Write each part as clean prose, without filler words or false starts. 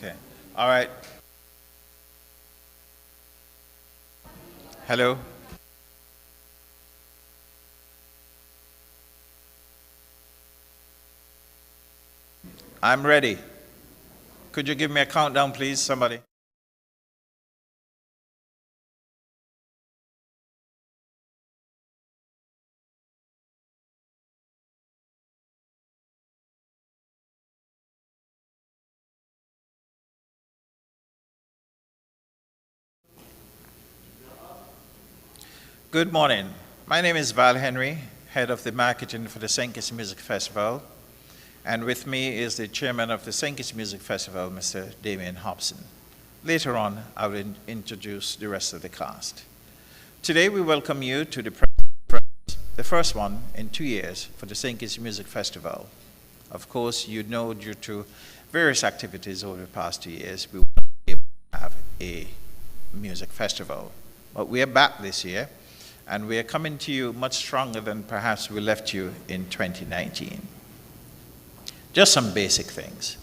Okay. All right. Hello. I'm ready. Could you give me a countdown, please, somebody? Good morning. My name is Val Henry, head of the marketing for the St. Kitts Music Festival. And with me is the chairman of the St. Kitts Music Festival, Mr. Damien Hobson. Later on, I will introduce the rest of the cast. Today, we welcome you to the press conference, the first one in 2 years for the St. Kitts Music Festival. Of course, you know, due to various activities over the past 2 years, we won't be able to have a music festival. But we are back this year, and we are coming to you much stronger than perhaps we left you in 2019. Just some basic things.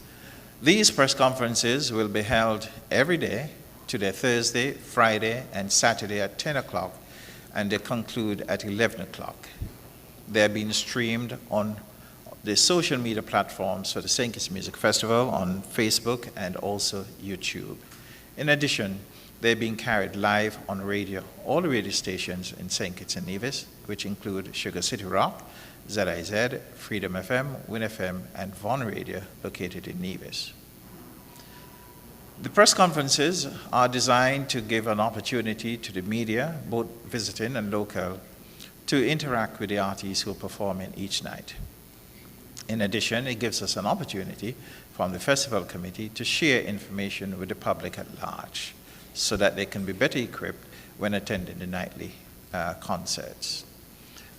These press conferences will be held every day, today Thursday, Friday, and Saturday at 10 o'clock, and they conclude at 11 o'clock. They're being streamed on the social media platforms for the St. Kitts Music Festival on Facebook and also YouTube. In addition, they're being carried live on radio, all the radio stations in St. Kitts and Nevis, which include Sugar City Rock, ZIZ, Freedom FM, Win FM, and Von Radio, located in Nevis. The press conferences are designed to give an opportunity to the media, both visiting and local, to interact with the artists who are performing each night. In addition, it gives us an opportunity from the festival committee to share information with the public at large so that they can be better equipped when attending the nightly concerts.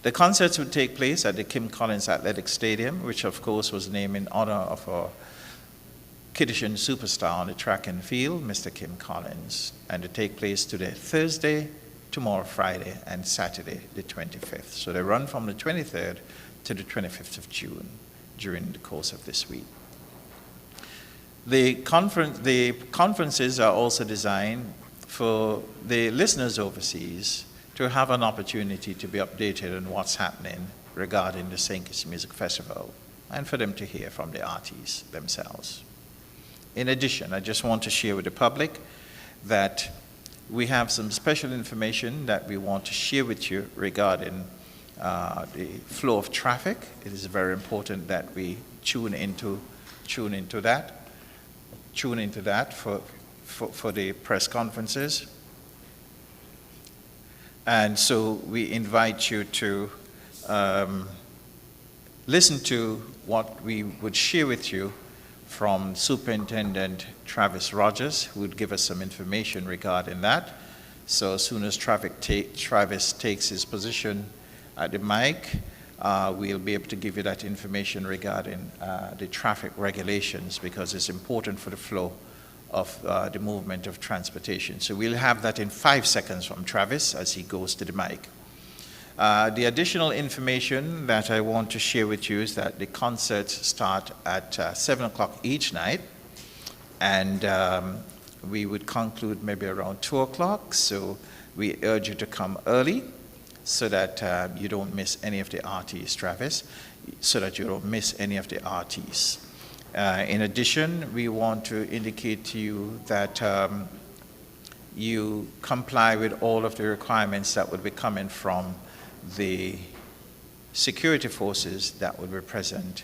The concerts would take place at the Kim Collins Athletic Stadium, which of course was named in honor of our Kittitian superstar on the track and field, Mr. Kim Collins, and to take place today, Thursday, tomorrow, Friday, and Saturday, the 25th. So they run from the 23rd to the 25th of June during the course of this week. The conferences are also designed for the listeners overseas to have an opportunity to be updated on what's happening regarding the St. Kitts Music Festival and for them to hear from the artists themselves. In addition, I just want to share with the public that we have some special information that we want to share with you regarding the flow of traffic. It is very important that we tune into that for the press conferences. And so we invite you to listen to what we would share with you from Superintendent Travis Rogers, who would give us some information regarding that. So as soon as Travis takes his position at the mic, we'll be able to give you that information regarding the traffic regulations, because it's important for the flow of the movement of transportation. So we'll have that in 5 seconds from Travis as he goes to the mic. The additional information that I want to share with you is that the concerts start at 7 o'clock each night, and we would conclude maybe around 2 o'clock. So we urge you to come early so that you don't miss any of the artists, Travis, so that you don't miss any of the artists. In addition, we want to indicate to you that you comply with all of the requirements that would be coming from the security forces that would be present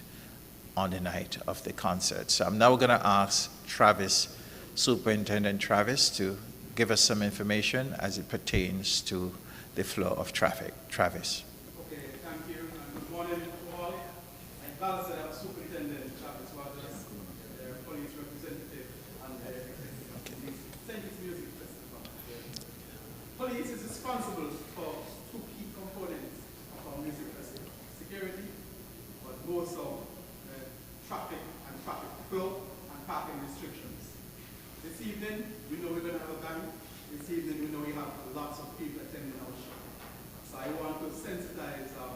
on the night of the concert. So I'm now going to ask Travis, Superintendent Travis, to give us some information as it pertains to the flow of traffic. Travis. Okay, thank you, and good morning to all. I'm glad that I'm Superintendent Travis Rogers, the police representative, and the St. Kitts Music Festival. Police is responsible for two key components of our music festival: security, but more so traffic and traffic flow and parking restrictions. This evening, we know we're going to have a band. This evening, we know we have lots of people attending our show. So I want to sensitize our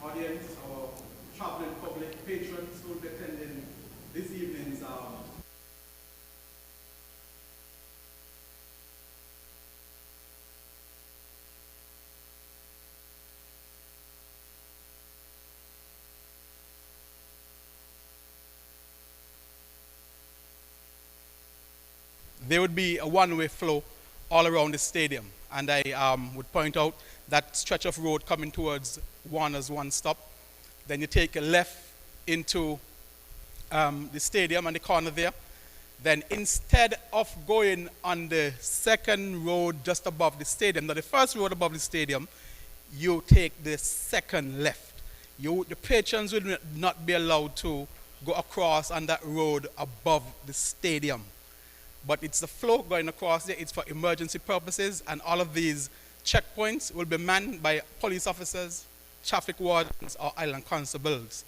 audience, our traveling public patrons who will be attending this evening's there would be a one-way flow all around the stadium. And I would point out that stretch of road coming towards Warner's One Stop. Then you take a left into the stadium and the corner there. Then instead of going on the second road just above the stadium, now the first road above the stadium, you take the second left. The patrons will not be allowed to go across on that road above the stadium. But it's the flow going across there. It's for emergency purposes, and all of these checkpoints will be manned by police officers, traffic wardens, or island constables.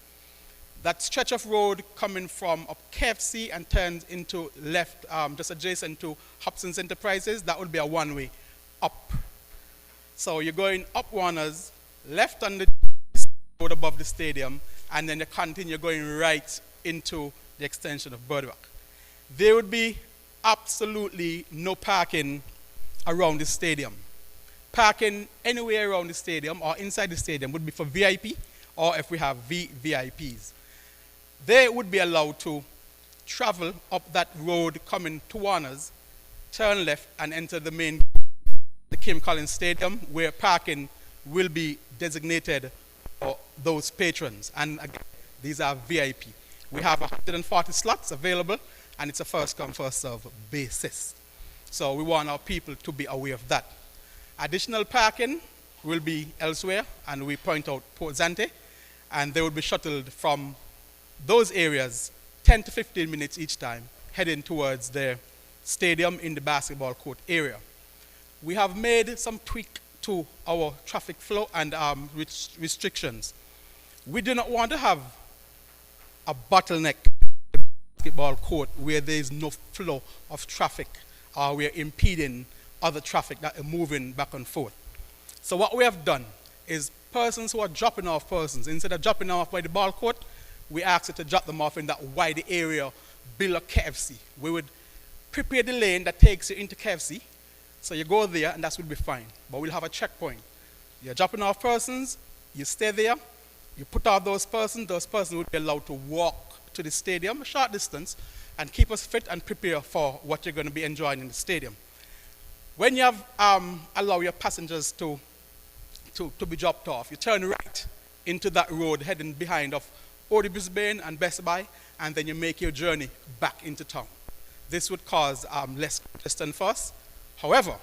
That stretch of road coming from up KFC and turns into left, just adjacent to Hobson's Enterprises, that would be a one-way up. So you're going up Warner's, left on the road above the stadium, and then you continue going right into the extension of Birdwalk. There would be absolutely no parking around the stadium. Parking anywhere around the stadium or inside the stadium would be for VIP, or if we have VVIPs. They would be allowed to travel up that road coming to Warner's, turn left and enter the main, the Kim Collins Stadium, where parking will be designated for those patrons. And again, these are VIP. We have 140 slots available, and it's a first come, first serve basis. So we want our people to be aware of that. Additional parking will be elsewhere, and we point out Port Zante, and they will be shuttled from those areas 10 to 15 minutes each time, heading towards the stadium in the basketball court area. We have made some tweak to our traffic flow and restrictions. We do not want to have a bottleneck basketball court where there is no flow of traffic, or we are impeding other traffic that are moving back and forth. So what we have done is persons who are dropping off persons, instead of dropping off by the ball court, we ask you to drop them off in that wider area below KFC. We would prepare the lane that takes you into KFC, so you go there and that will be fine. But we'll have a checkpoint. You're dropping off persons, you stay there, you put out those persons will be allowed to walk to the stadium a short distance and keep us fit and prepare for what you're going to be enjoying in the stadium. When you have allow your passengers to be dropped off, you turn right into that road heading behind of Odi Brisbane and Best Buy, and then you make your journey back into town. This would cause less congestion for us. However,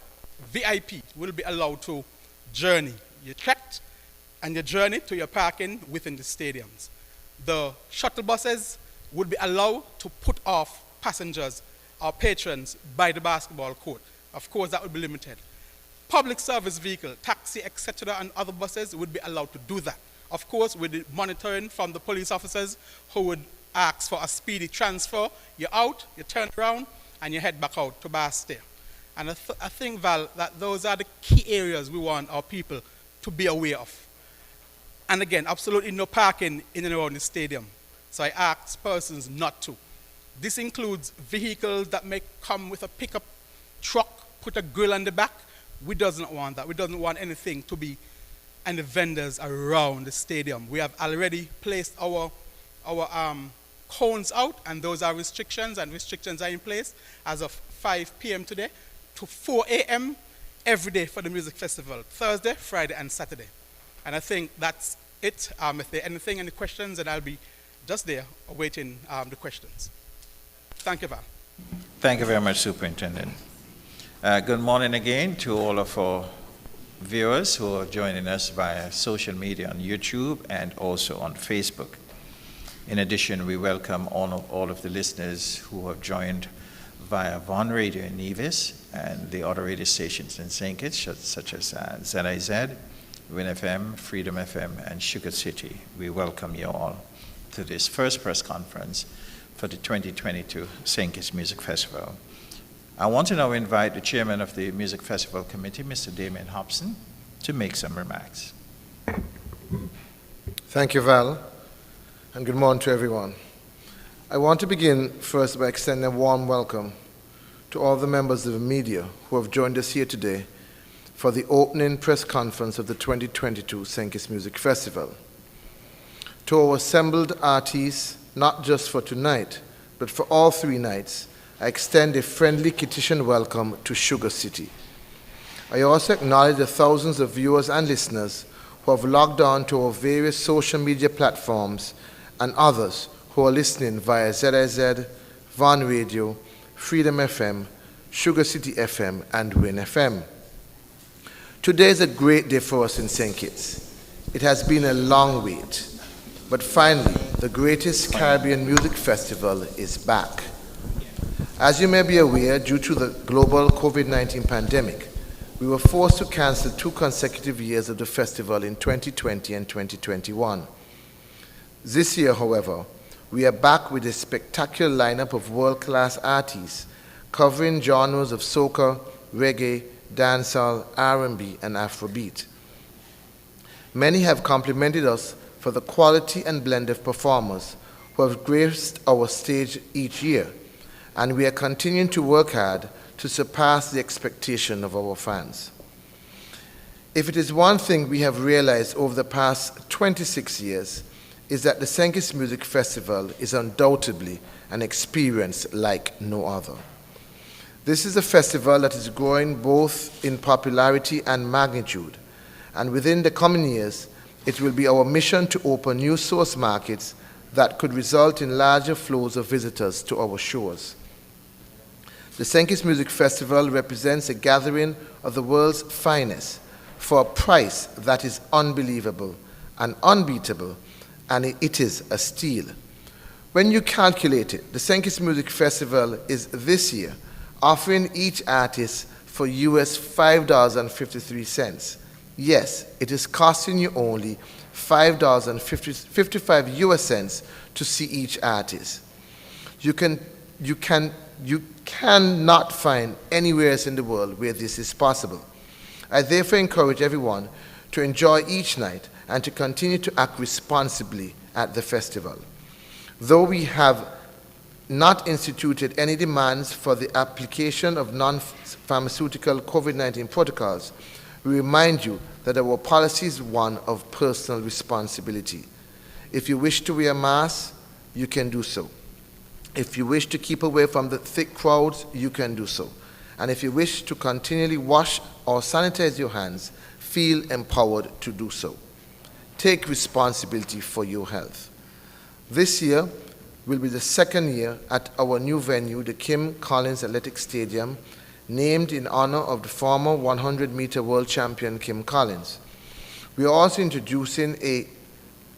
VIP will be allowed to journey. You checked and you journey to your parking within the stadiums. The shuttle buses would be allowed to put off passengers or patrons by the basketball court. Of course, that would be limited. Public service vehicle, taxi, etc., and other buses would be allowed to do that. Of course, with the monitoring from the police officers who would ask for a speedy transfer. You're out, you turn around, and you head back out to Bastille. And I think, Val, that those are the key areas we want our people to be aware of. And again, absolutely no parking in and around the stadium. So I ask persons not to. This includes vehicles that may come with a pickup truck, put a grill on the back. We doesn't want that. We don't want anything to be and the vendors around the stadium. We have already placed our cones out, and those are restrictions, and restrictions are in place as of 5 p.m. today to 4 a.m. every day for the music festival, Thursday, Friday, and Saturday. And I think that's it. If there are any questions, then I'll be just there awaiting the questions. Thank you, Val. Thank you very much, Superintendent. Good morning again to all of our viewers who are joining us via social media on YouTube and also on Facebook. In addition, we welcome all of the listeners who have joined via Von Radio in Nevis and the other radio stations in St. Kitts, such as ZIZ, Win FM, Freedom FM, and Sugar City. We welcome you all to this first press conference for the 2022 St. Kitts Music Festival. I want to now invite the chairman of the Music Festival Committee, Mr. Damien Hobson, to make some remarks. Thank you, Val, and good morning to everyone. I want to begin first by extending a warm welcome to all the members of the media who have joined us here today for the opening press conference of the 2022 St. Kitts Music Festival. To our assembled artists, not just for tonight, but for all 3 nights, I extend a friendly Kittitian welcome to Sugar City. I also acknowledge the thousands of viewers and listeners who have logged on to our various social media platforms and others who are listening via ZIZ, Van Radio, Freedom FM, Sugar City FM, and Win FM. Today is a great day for us in St. Kitts. It has been a long wait, but finally, the greatest Caribbean music festival is back. As you may be aware, due to the global COVID-19 pandemic, we were forced to cancel 2 consecutive years of the festival in 2020 and 2021. This year, however, we are back with a spectacular lineup of world-class artists covering genres of soca, reggae, dancehall, R&B, and Afrobeat. Many have complimented us for the quality and blend of performers who have graced our stage each year, and we are continuing to work hard to surpass the expectation of our fans. If it is one thing we have realized over the past 26 years, is that the St. Kitts Music Festival is undoubtedly an experience like no other. This is a festival that is growing both in popularity and magnitude, and within the coming years, it will be our mission to open new source markets that could result in larger flows of visitors to our shores. The St. Kitts Music Festival represents a gathering of the world's finest for a price that is unbelievable and unbeatable, and it is a steal. When you calculate it, the St. Kitts Music Festival is this year offering each artist for US $5.53. Yes, it is costing you only $5.55 US to see each artist. You cannot find anywhere else in the world where this is possible. I therefore encourage everyone to enjoy each night and to continue to act responsibly at the festival. Though we have not instituted any demands for the application of non-pharmaceutical COVID-19 protocols, we remind you that our policy is one of personal responsibility. If you wish to wear a mask, you can do so. If you wish to keep away from the thick crowds, you can do so. And if you wish to continually wash or sanitize your hands, feel empowered to do so. Take responsibility for your health. This year will be the second year at our new venue, the Kim Collins Athletic Stadium, named in honor of the former 100-meter world champion Kim Collins. We are also introducing a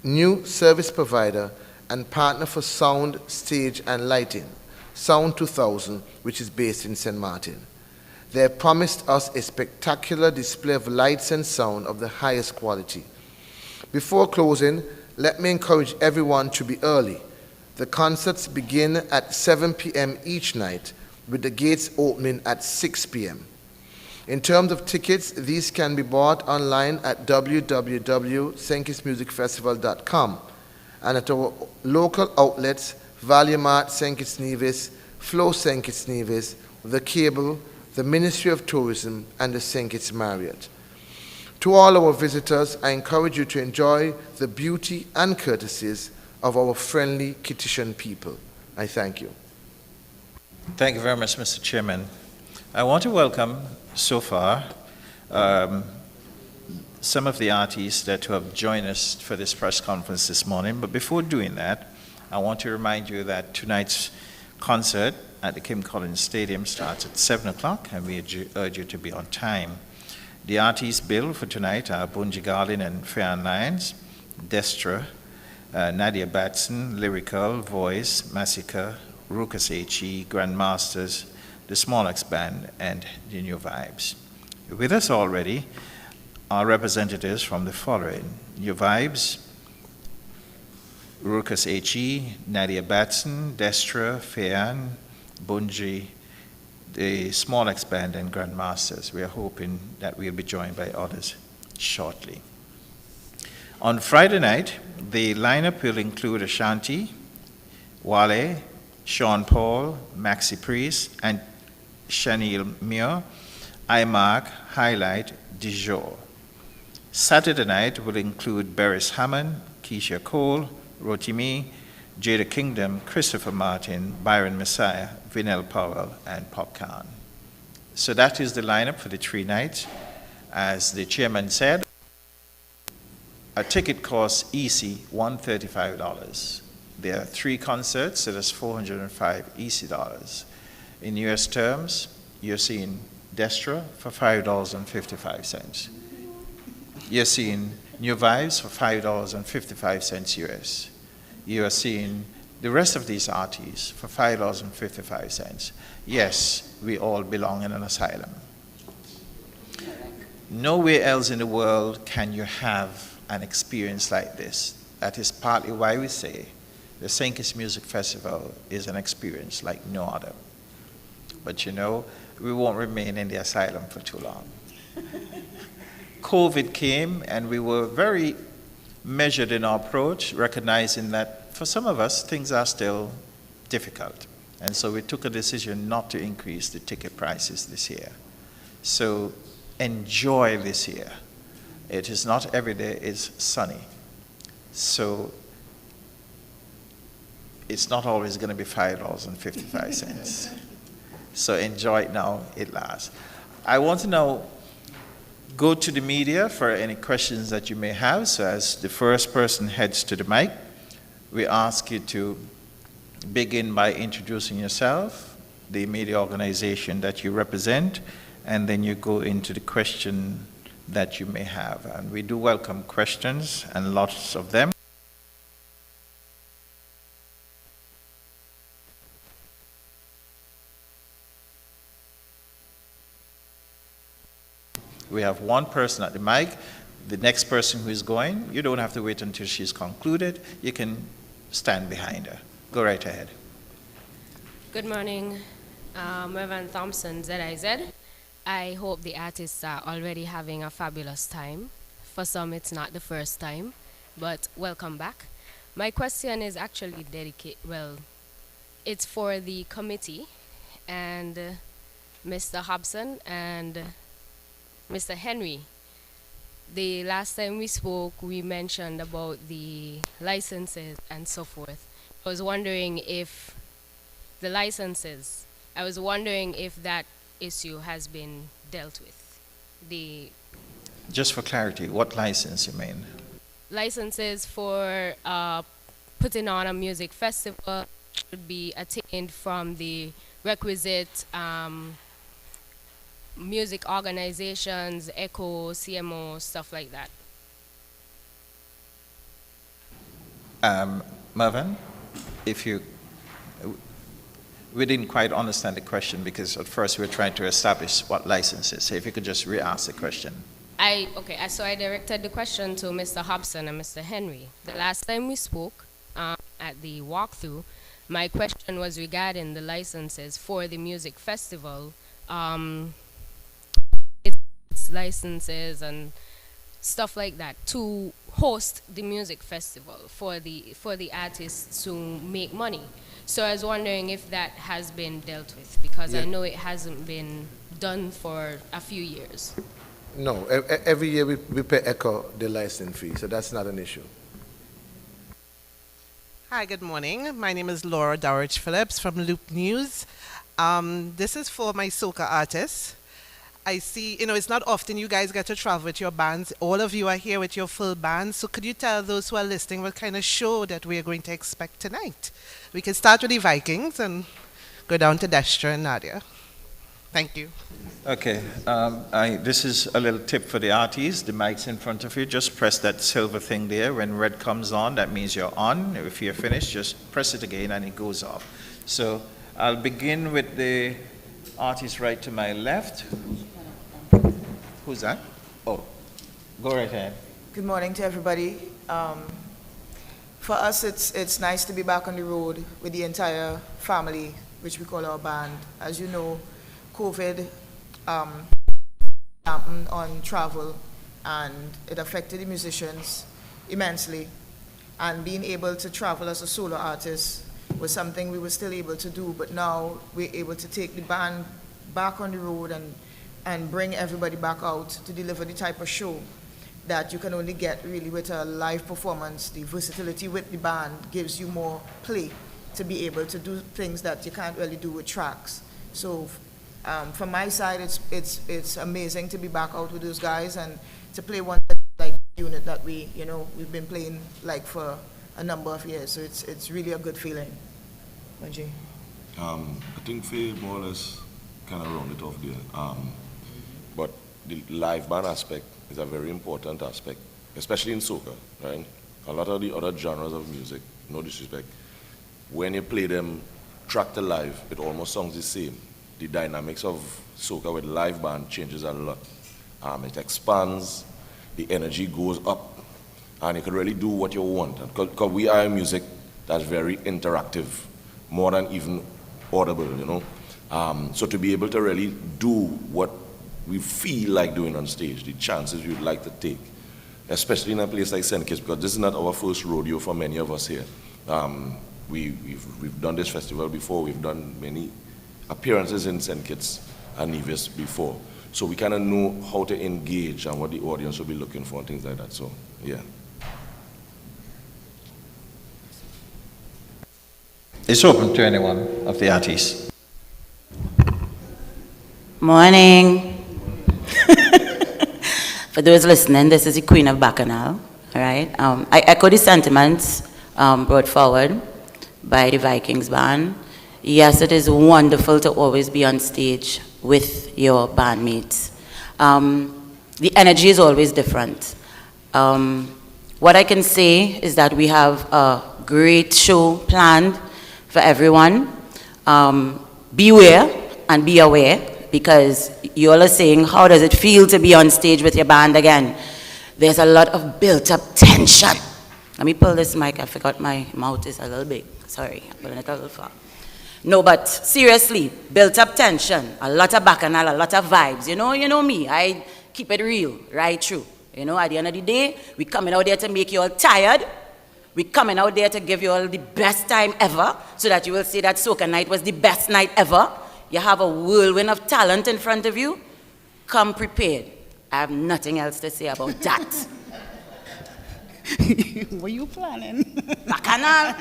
new service provider and partner for sound, stage, and lighting, Sound 2000, which is based in St. Martin. They have promised us a spectacular display of lights and sound of the highest quality. Before closing, let me encourage everyone to be early. The concerts begin at 7 p.m. each night, with the gates opening at 6 p.m. In terms of tickets, these can be bought online at www.stmusicfestival.com and at our local outlets, Value Mart St. Kitts Nevis, Flow St. Kitts Nevis, The Cable, the Ministry of Tourism, and the St. Kitts Marriott. To all our visitors, I encourage you to enjoy the beauty and courtesies of our friendly Kittitian people. I thank you. Thank you very much, Mr. Chairman. I want to welcome so far some of the artists that have joined us for this press conference this morning. But before doing that, I want to remind you that tonight's concert at the Kim Collins Stadium starts at 7 o'clock, and we urge you to be on time. The artists billed for tonight are Bunji Garlin and Fair Lyons, Destra, Nadia Batson, Lyrical, Voice, Massacre, Ruckus H.E., Grandmasters, the Small X Band, and the New Vibes. With us already are representatives from the following: New Vibes, Ruckus H.E., Nadia Batson, Destra, Fayan, Bunji, the Small X Band, and Grandmasters. We are hoping that we'll be joined by others shortly. On Friday night, the lineup will include Ashanti, Wale, Sean Paul, Maxi Priest, and Chanel Muir, iMark, Highlight, Dijon. Saturday night will include Beres Hammond, Keisha Cole, Rotimi, Jada Kingdom, Christopher Martin, Byron Messiah, Vinell Powell, and Popcorn. So that is the lineup for the 3 nights. As the chairman said, a ticket costs easy $135. There are 3 concerts, so that's $405 easy dollars. In US terms, you're seeing Destra for $5.55. You're seeing New Vibes for $5.55 US. You are seeing the rest of these artists for $5.55. Yes, we all belong in an asylum. Nowhere else in the world can you have an experience like this. That is partly why we say the St. Kitts Music Festival is an experience like no other. But you know, we won't remain in the asylum for too long. COVID came and we were very measured in our approach, recognizing that for some of us, things are still difficult. And so we took a decision not to increase the ticket prices this year. So enjoy this year. It is not every day is sunny. So it's not always going to be $5.55. So enjoy it now, it lasts. I want to now go to the media for any questions that you may have. So as the first person heads to the mic, we ask you to begin by introducing yourself, the media organization that you represent, and then you go into the question that you may have. And we do welcome questions, and lots of them. We have one person at the mic. The next person who is going, you don't have to wait until she's concluded. You can stand behind her. Go right ahead. Good morning, Reverend Thompson, ZIZ. I hope the artists are already having a fabulous time. For some, it's not the first time, but welcome back. My question is actually it's for the committee and Mr. Hobson and Mr. Henry. The last time we spoke, we mentioned about the licenses and so forth. I was wondering if that issue has been dealt with. Just for clarity, what license you mean? Licenses for putting on a music festival should be attained from the requisite music organizations, ECHO, CMO, stuff like that. Mervyn, we didn't quite understand the question because at first we were trying to establish what licenses. So if you could just re-ask the question. So I directed the question to Mr. Hobson and Mr. Henry. The last time we spoke at the walkthrough, my question was regarding the licenses for the music festival, its licenses and stuff like that to host the music festival for the artists to make money. So I was wondering if that has been dealt with, because I know it hasn't been done for a few years. No, every year we pay ECHO the license fee, so that's not an issue. Hi, good morning. My name is Laura Dowridge Phillips from Loop News. This is for my soca artists. I see, it's not often you guys get to travel with your bands. All of you are here with your full band. So could you tell those who are listening what kind of show that we are going to expect tonight? We can start with the Vikings and go down to Destra and Nadia. Thank you. Okay, this is a little tip for the artists. The mic's in front of you. Just press that silver thing there. When red comes on, that means you're on. If you're finished, just press it again and it goes off. So I'll begin with the artist right to my left. Who's that? Oh, go right ahead. Good morning to everybody. For us, it's nice to be back on the road with the entire family, which we call our band. As you know, COVID happened on travel, and it affected the musicians immensely. And being able to travel as a solo artist was something we were still able to do, but now we're able to take the band back on the road and bring everybody back out to deliver the type of show that you can only get really with a live performance. The versatility with the band gives you more play to be able to do things that you can't really do with tracks. So from my side, it's amazing to be back out with those guys and to play one like unit that we've been playing like for a number of years. So it's really a good feeling. Manji? I think Faye more or less kind of round it off there. But the live band aspect is a very important aspect, especially in soca, right? A lot of the other genres of music, no disrespect, when you play them track to live, it almost sounds the same. The dynamics of soca with live band changes a lot. It expands, the energy goes up, and you can really do what you want. Because we are music that's very interactive, more than even audible, you know. So to be able to really do what we feel like doing on stage, the chances we would like to take, especially in a place like St. Kitts, because this is not our first rodeo for many of us here. We've done this festival before, we've done many appearances in St. Kitts and Nevis before. So we kind of know how to engage and what the audience will be looking for and things like that, so yeah. It's open to anyone of the artists. Morning. For those listening, this is the Queen of Bacchanal, all right? I echo the sentiments brought forward by the Vikings band. Yes, it is wonderful to always be on stage with your bandmates. The energy is always different. What I can say is that we have a great show planned for everyone. Beware and be aware, because you all are saying, how does it feel to be on stage with your band again? There's a lot of built-up tension. Let me pull this mic. I forgot my mouth is a little big. Sorry, I'm pulling it a little far. No, but seriously, built-up tension, a lot of bacchanal, a lot of vibes. You know me, I keep it real, right through. You know, at the end of the day, we coming out there to make you all tired. We coming out there to give you all the best time ever, so that you will say that Soca Night was the best night ever. You have a whirlwind of talent in front of you. Come prepared. I have nothing else to say about that. Were you planning? Bacchanal.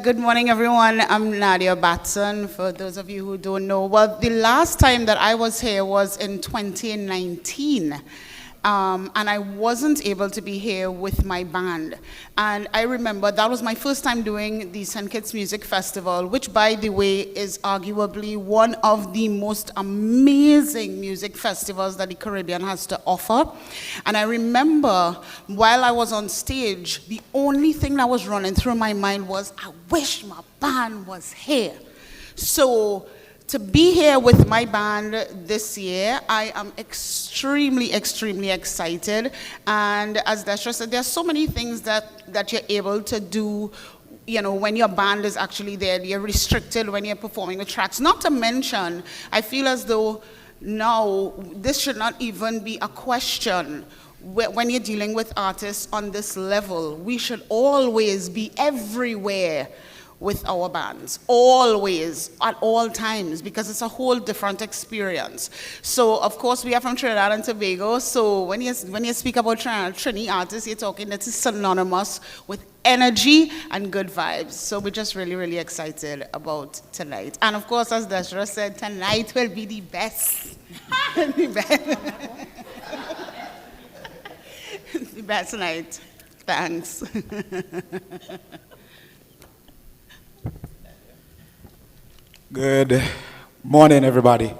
Good morning, everyone. I'm Nadia Batson, for those of you who don't know. Well, the last time that I was here was in 2019. And I wasn't able to be here with my band. And I remember that was my first time doing the St. Kitts Music Festival, which, by the way, is arguably one of the most amazing music festivals that the Caribbean has to offer. And I remember while I was on stage, the only thing that was running through my mind was, I wish my band was here. So to be here with my band this year, I am extremely, extremely excited. And as Destra said, there's so many things that you're able to do, you know, when your band is actually there. You're restricted when you're performing the tracks. Not to mention, I feel as though now this should not even be a question. When you're dealing with artists on this level, we should always be everywhere with our bands, always, at all times, because it's a whole different experience. So, of course, we are from Trinidad and Tobago, so when you speak about Trini artists, you're talking that is synonymous with energy and good vibes. So we're just really, really excited about tonight. And of course, as Desra said, tonight will be the best. The best night. Thanks. Good morning, everybody.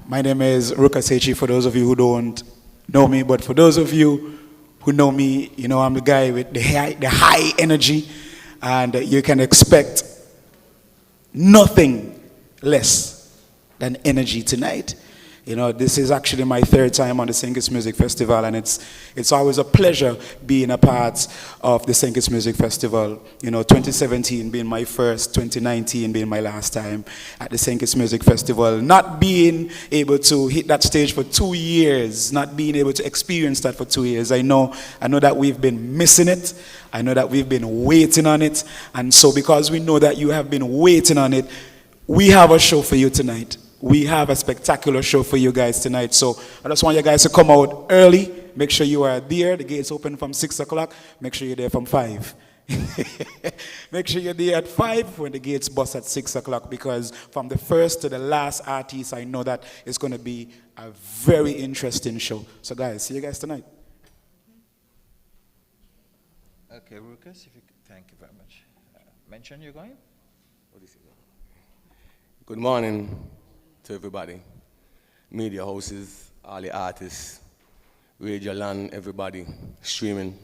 My name is Ruka Sechi, for those of you who don't know me, but for those of you who know me, you know I'm the guy with the high energy, and you can expect nothing less than energy tonight. You know, this is actually my third time on the St. Kitts Music Festival, and it's always a pleasure being a part of the St. Kitts Music Festival. You know, 2017 being my first, 2019 being my last time at the St. Kitts Music Festival. Not being able to hit that stage for 2 years, not being able to experience that for 2 years. I know that we've been missing it. I know that we've been waiting on it. And so because we know that you have been waiting on it, we have a show for you tonight. we have a spectacular show for you guys tonight. So I just want you guys to come out early. Make sure you are there. The gates open from 6 o'clock. Make sure you're there from 5. Make sure you're there at 5 when the gates bust at 6 o'clock, because from the first to the last artist, I know that it's going to be a very interesting show. So guys, see you guys tonight. Okay, Lucas, if you could, thank you very much. Mention you're going? Good morning to everybody, media houses, all the artists, Radio Land, everybody streaming.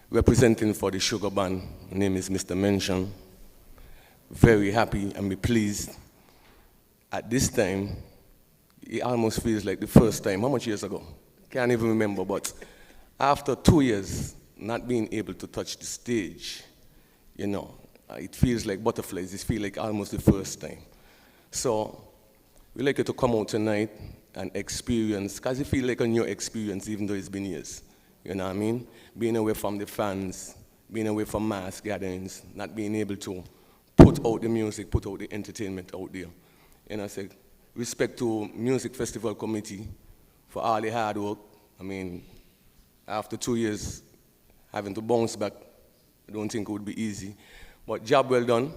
Representing for the Sugar Band, my name is Mr. Mention. Very happy and be pleased. At this time, it almost feels like the first time. How much years ago? Can't even remember, but after 2 years not being able to touch the stage, you know, it feels like butterflies. It feels like almost the first time. So we'd like you to come out tonight and experience, because it feels like a new experience even though it's been years. You know what I mean? Being away from the fans, being away from mass gatherings, not being able to put out the music, put out the entertainment out there. And I say, respect to Music Festival Committee for all the hard work. I mean, after 2 years, having to bounce back, I don't think it would be easy. But job well done.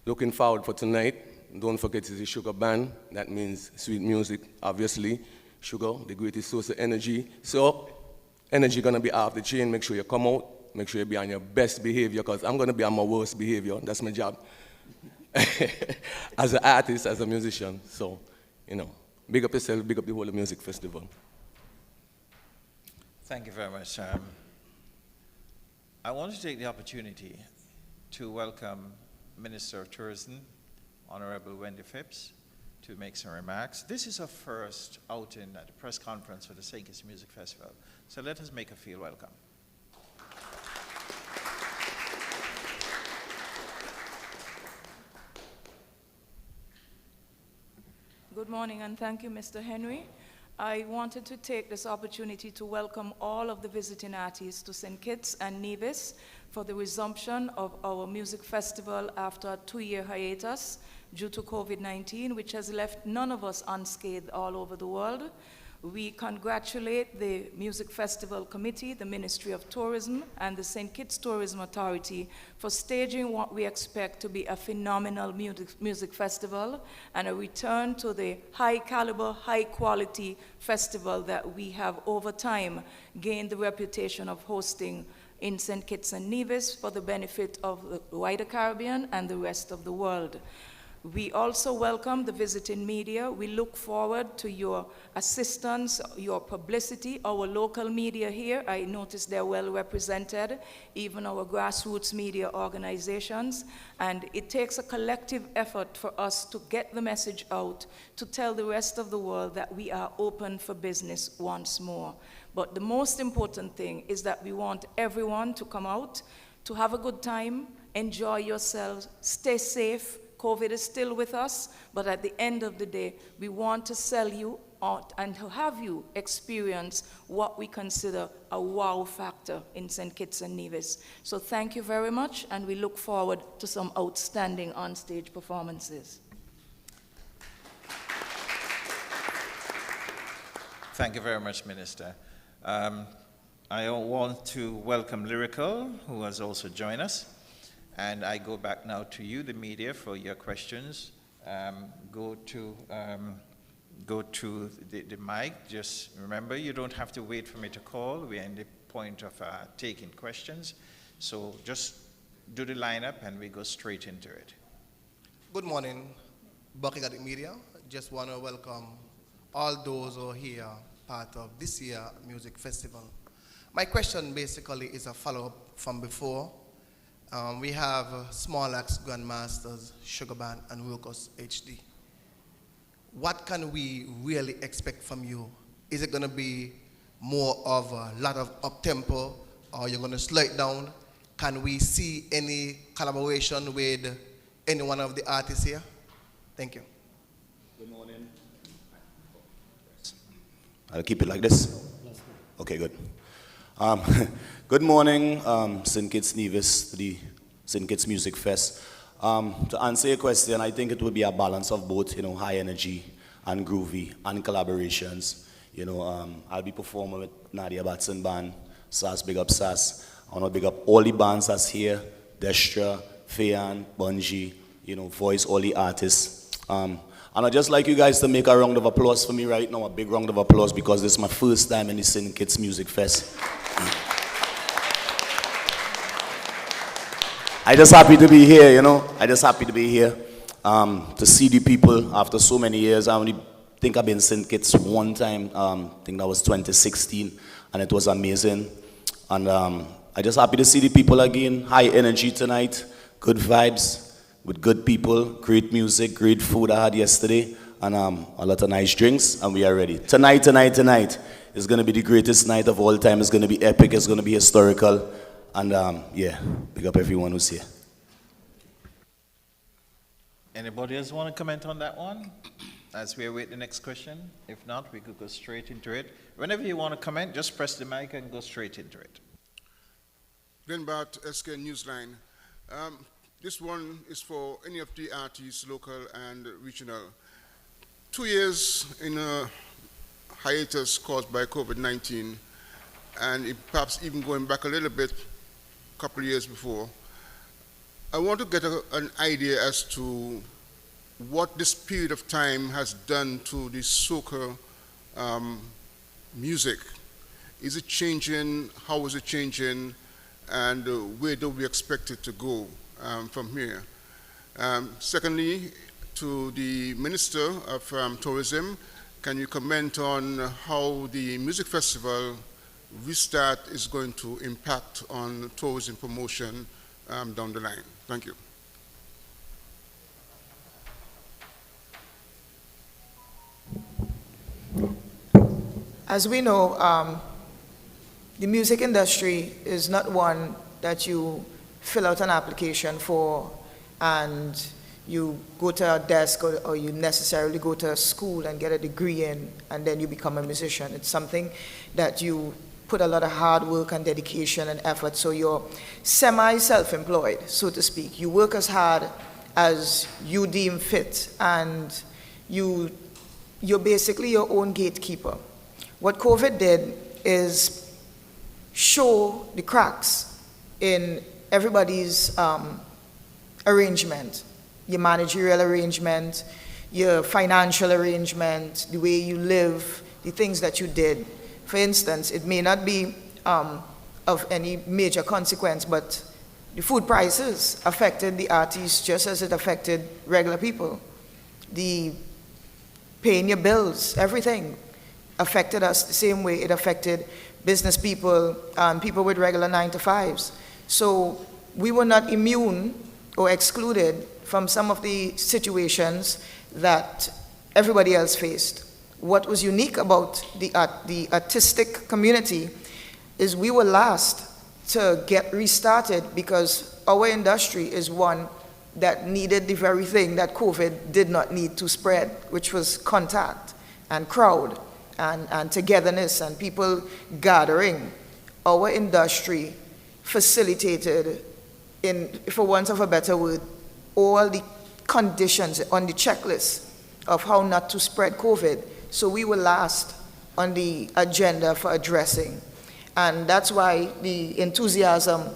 Looking forward for tonight. Don't forget it's the Sugar Band. That means sweet music, obviously. Sugar, the greatest source of energy. So, energy gonna be off the chain. Make sure you come out. Make sure you be on your best behavior, because I'm gonna be on my worst behavior. That's my job. As an artist, as a musician. So, you know, big up yourself, big up the whole music festival. Thank you very much. I want to take the opportunity to welcome Minister of Tourism, Honorable Wendy Phipps, to make some remarks. This is her first outing at the press conference for the St. Kitts Music Festival, so let us make her feel welcome. Good morning, and thank you, Mr. Henry. I wanted to take this opportunity to welcome all of the visiting artists to St. Kitts and Nevis for the resumption of our music festival after a 2-year hiatus due to COVID-19, which has left none of us unscathed all over the world. We congratulate the Music Festival Committee, the Ministry of Tourism, and the St. Kitts Tourism Authority for staging what we expect to be a phenomenal music festival and a return to the high-caliber, high-quality festival that we have over time gained the reputation of hosting in St. Kitts and Nevis for the benefit of the wider Caribbean and the rest of the world. We also welcome the visiting media. We look forward to your assistance, your publicity. Our local media here, I notice they're well represented, even our grassroots media organizations. And it takes a collective effort for us to get the message out, to tell the rest of the world that we are open for business once more. But the most important thing is that we want everyone to come out, to have a good time, enjoy yourselves, stay safe. COVID is still with us, but at the end of the day, we want to sell you out and to have you experience what we consider a wow factor in St. Kitts and Nevis. So thank you very much, and we look forward to some outstanding on-stage performances. Thank you very much, Minister. I want to welcome Lyrical, who has also joined us. And I go back now to you, the media, for your questions. Go to the mic. Just remember, you don't have to wait for me to call. We're in the point of taking questions. So just do the lineup and we go straight into it. Good morning, Buckingham Media. Just want to welcome all those who are here, part of this year's music festival. My question basically is a follow-up from before. We have Small Axe Grandmasters, Sugar Band, and Wilkos HD. What can we really expect from you? Is it going to be more of a lot of up-tempo, or you're going to slow it down? Can we see any collaboration with any one of the artists here? Thank you. Good morning. I'll keep it like this. Okay, good. Good morning, St. Kitts Nevis, the St. Kitts Music Fest. To answer your question, I think it would be a balance of both, you know, high energy and groovy and collaborations. You know, I'll be performing with Nadia Batson Band, SAS, big up SAS. I want to big up all the bands that's here, Destra, Fayan, Bungie, you know, voice all the artists. And I'd just like you guys to make a round of applause for me right now, a big round of applause, because this is my first time in the St. Kitts Music Fest. I just happy to be here, you know. I just happy to be here. To see the people after so many years. I only think I've been in St. Kitts one time. I think that was 2016, and it was amazing. And I just happy to see the people again. High energy tonight, good vibes with good people, great music, great food I had yesterday, and a lot of nice drinks, and we are ready. Tonight is going to be the greatest night of all time. It's going to be epic. It's going to be historical. And yeah, big up everyone who's here. Anybody else want to comment on that one as we await the next question? If not, we could go straight into it. Whenever you want to comment, just press the mic and go straight into it. Glenn Bart, SK Newsline. This one is for any of the artists, local and regional. 2 years in a hiatus caused by COVID-19, and perhaps even going back a little bit, a couple of years before, I want to get an idea as to what this period of time has done to the soca music. Is it changing? How is it changing? And where do we expect it to go from here? Secondly, to the Minister of Tourism, can you comment on how the music festival restart is going to impact on tourism promotion down the line? Thank you. As we know, the music industry is not one that you fill out an application for and you go to a desk or you necessarily go to a school and get a degree in and then you become a musician. It's something that you put a lot of hard work and dedication and effort, so you're semi-self-employed, so to speak. You work as hard as you deem fit, and you're basically your own gatekeeper. What COVID did is show the cracks in everybody's arrangement, your managerial arrangement, your financial arrangement, the way you live, the things that you did. For instance, it may not be of any major consequence, but the food prices affected the artists just as it affected regular people. The paying your bills, everything affected us the same way it affected business people and people with regular 9-to-5s. So we were not immune or excluded from some of the situations that everybody else faced. What was unique about the artistic community is we were last to get restarted because our industry is one that needed the very thing that COVID did not need to spread, which was contact and crowd and togetherness and people gathering. Our industry facilitated, for want of a better word, all the conditions on the checklist of how not to spread COVID. So we were last on the agenda for addressing. And that's why the enthusiasm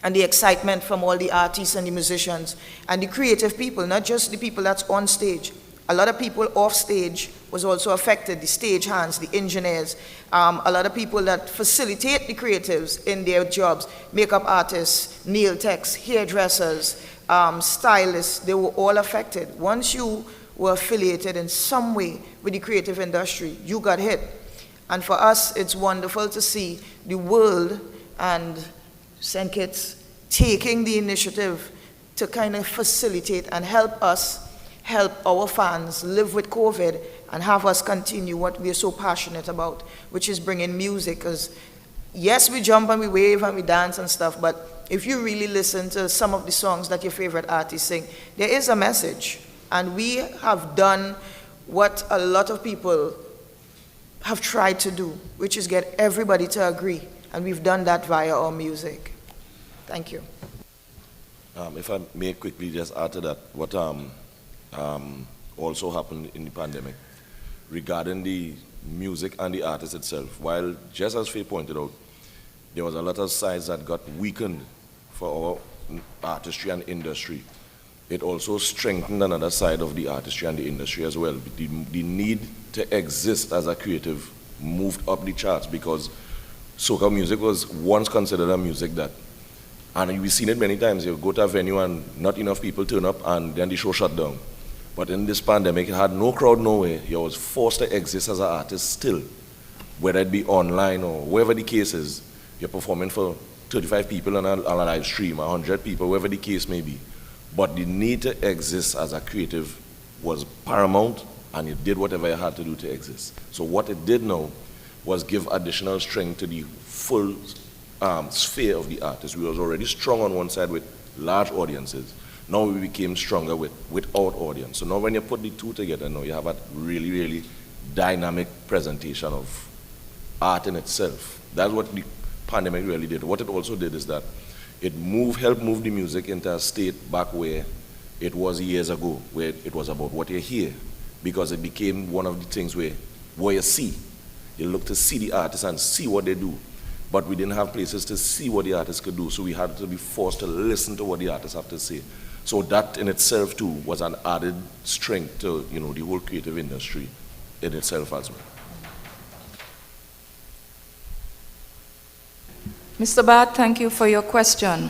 and the excitement from all the artists and the musicians and the creative people, not just the people that's on stage. A lot of people off stage was also affected, the stage hands, the engineers, a lot of people that facilitate the creatives in their jobs, makeup artists, nail techs, hairdressers, stylists, they were all affected. Once you were affiliated in some way with the creative industry, you got hit. And for us, it's wonderful to see the world and St. Kitts taking the initiative to kind of facilitate and help us, help our fans live with COVID and have us continue what we are so passionate about, which is bringing music. Because yes, we jump and we wave and we dance and stuff, but if you really listen to some of the songs that your favorite artists sing, there is a message. And we have done what a lot of people have tried to do, which is get everybody to agree. And we've done that via our music. Thank you. If I may quickly just add to that, what also happened in the pandemic regarding the music and the artist itself, while just as Faye pointed out, there was a lot of sides that got weakened for our artistry and industry. It also strengthened another side of the artistry and the industry as well. The need to exist as a creative moved up the charts because soca music was once considered a music that, and we've seen it many times, you go to a venue and not enough people turn up and then the show shut down. But in this pandemic, it had no crowd nowhere. You was forced to exist as an artist still, whether it be online or wherever the case is. You're performing for 35 people on a live stream, 100 people, wherever the case may be. But the need to exist as a creative was paramount, and you did whatever you had to do to exist. So what it did now was give additional strength to the full sphere of the artist. We was already strong on one side with large audiences. Now we became stronger without audience. So now when you put the two together, now you have a really, really dynamic presentation of art in itself. That's what the pandemic really did. What it also did is that it helped move the music into a state back where it was years ago, where it was about what you hear, because it became one of the things where you see. You look to see the artists and see what they do. But we didn't have places to see what the artists could do, so we had to be forced to listen to what the artists have to say. So that in itself too was an added strength to the whole creative industry in itself as well. Mr. Bat, thank you for your question.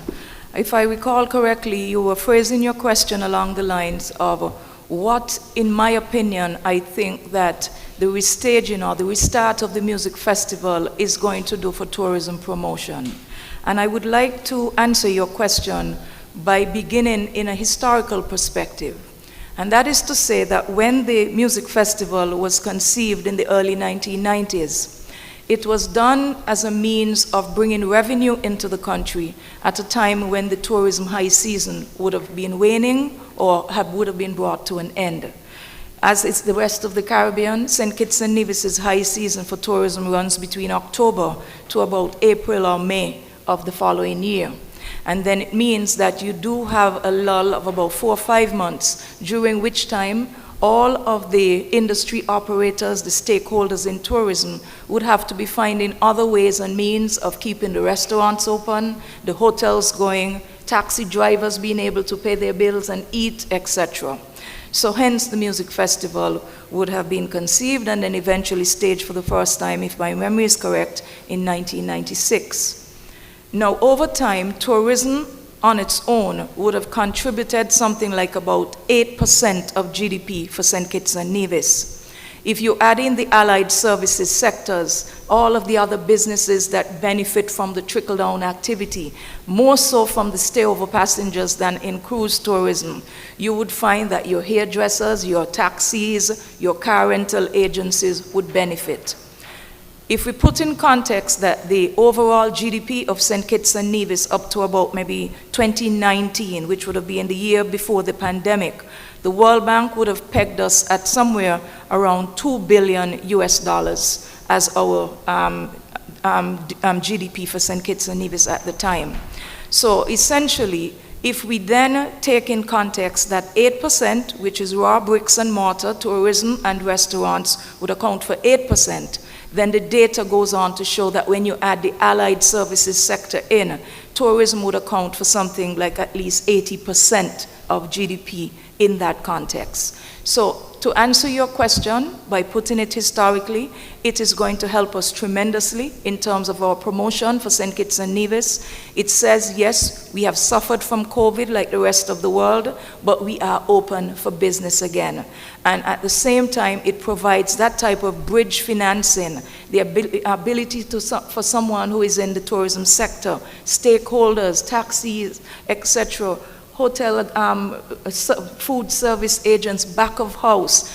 If I recall correctly, you were phrasing your question along the lines of what, in my opinion, I think that the restaging or the restart of the music festival is going to do for tourism promotion. And I would like to answer your question by beginning in a historical perspective. And that is to say that when the music festival was conceived in the early 1990s, it was done as a means of bringing revenue into the country at a time when the tourism high season would have been waning or would have been brought to an end. As is the rest of the Caribbean, St. Kitts and Nevis's high season for tourism runs between October to about April or May of the following year. And then it means that you do have a lull of about 4 or 5 months, during which time all of the industry operators, the stakeholders in tourism, would have to be finding other ways and means of keeping the restaurants open, the hotels going, taxi drivers being able to pay their bills and eat, etc. So hence the music festival would have been conceived and then eventually staged for the first time, if my memory is correct, in 1996. Now, over time, tourism on its own would have contributed something like about 8% of GDP for St. Kitts and Nevis. If you add in the allied services sectors, all of the other businesses that benefit from the trickle-down activity, more so from the stay-over passengers than in cruise tourism, you would find that your hairdressers, your taxis, your car rental agencies would benefit. If we put in context that the overall GDP of St. Kitts and Nevis up to about maybe 2019, which would have been the year before the pandemic, the World Bank would have pegged us at somewhere around $2 billion as our GDP for St. Kitts and Nevis at the time. So essentially, if we then take in context that 8%, which is raw bricks and mortar, tourism and restaurants, would account for 8%, then the data goes on to show that when you add the allied services sector in, tourism would account for something like at least 80% of GDP in that context. So to answer your question, by putting it historically, it is going to help us tremendously in terms of our promotion for St. Kitts and Nevis. It says, yes, we have suffered from COVID like the rest of the world, but we are open for business again. And at the same time, it provides that type of bridge financing, the ability for someone who is in the tourism sector, stakeholders, taxis, etc., hotel, food service agents, back of house,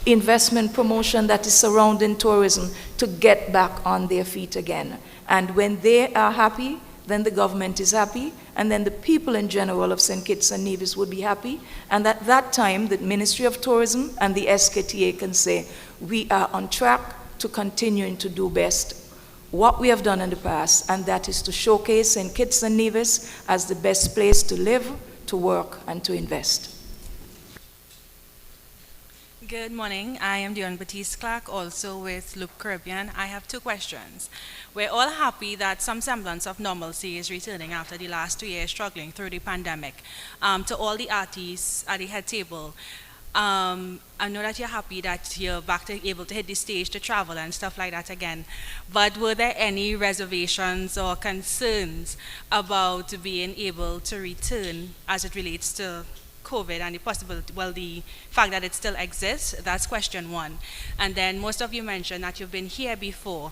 investment promotion that is surrounding tourism to get back on their feet again. And when they are happy, then the government is happy, and then the people in general of St. Kitts and Nevis would be happy. And at that time, the Ministry of Tourism and the SKTA can say, we are on track to continuing to do best what we have done in the past, and that is to showcase St. Kitts and Nevis as the best place to live, to work and to invest. Good morning. I am Dion Batiste Clark, also with Loop Caribbean. I have two questions. We're all happy that some semblance of normalcy is returning after the last 2 years struggling through the pandemic. To all the artists at the head table, I know that you're happy that you're back to able to hit the stage to travel and stuff like that again. But were there any reservations or concerns about being able to return as it relates to COVID and the possibility, well, the fact that it still exists? That's question one. And then most of you mentioned that you've been here before.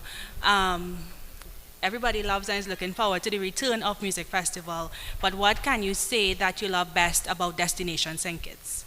Everybody loves and is looking forward to the return of Music Festival, but what can you say that you love best about Destination St. Kitts?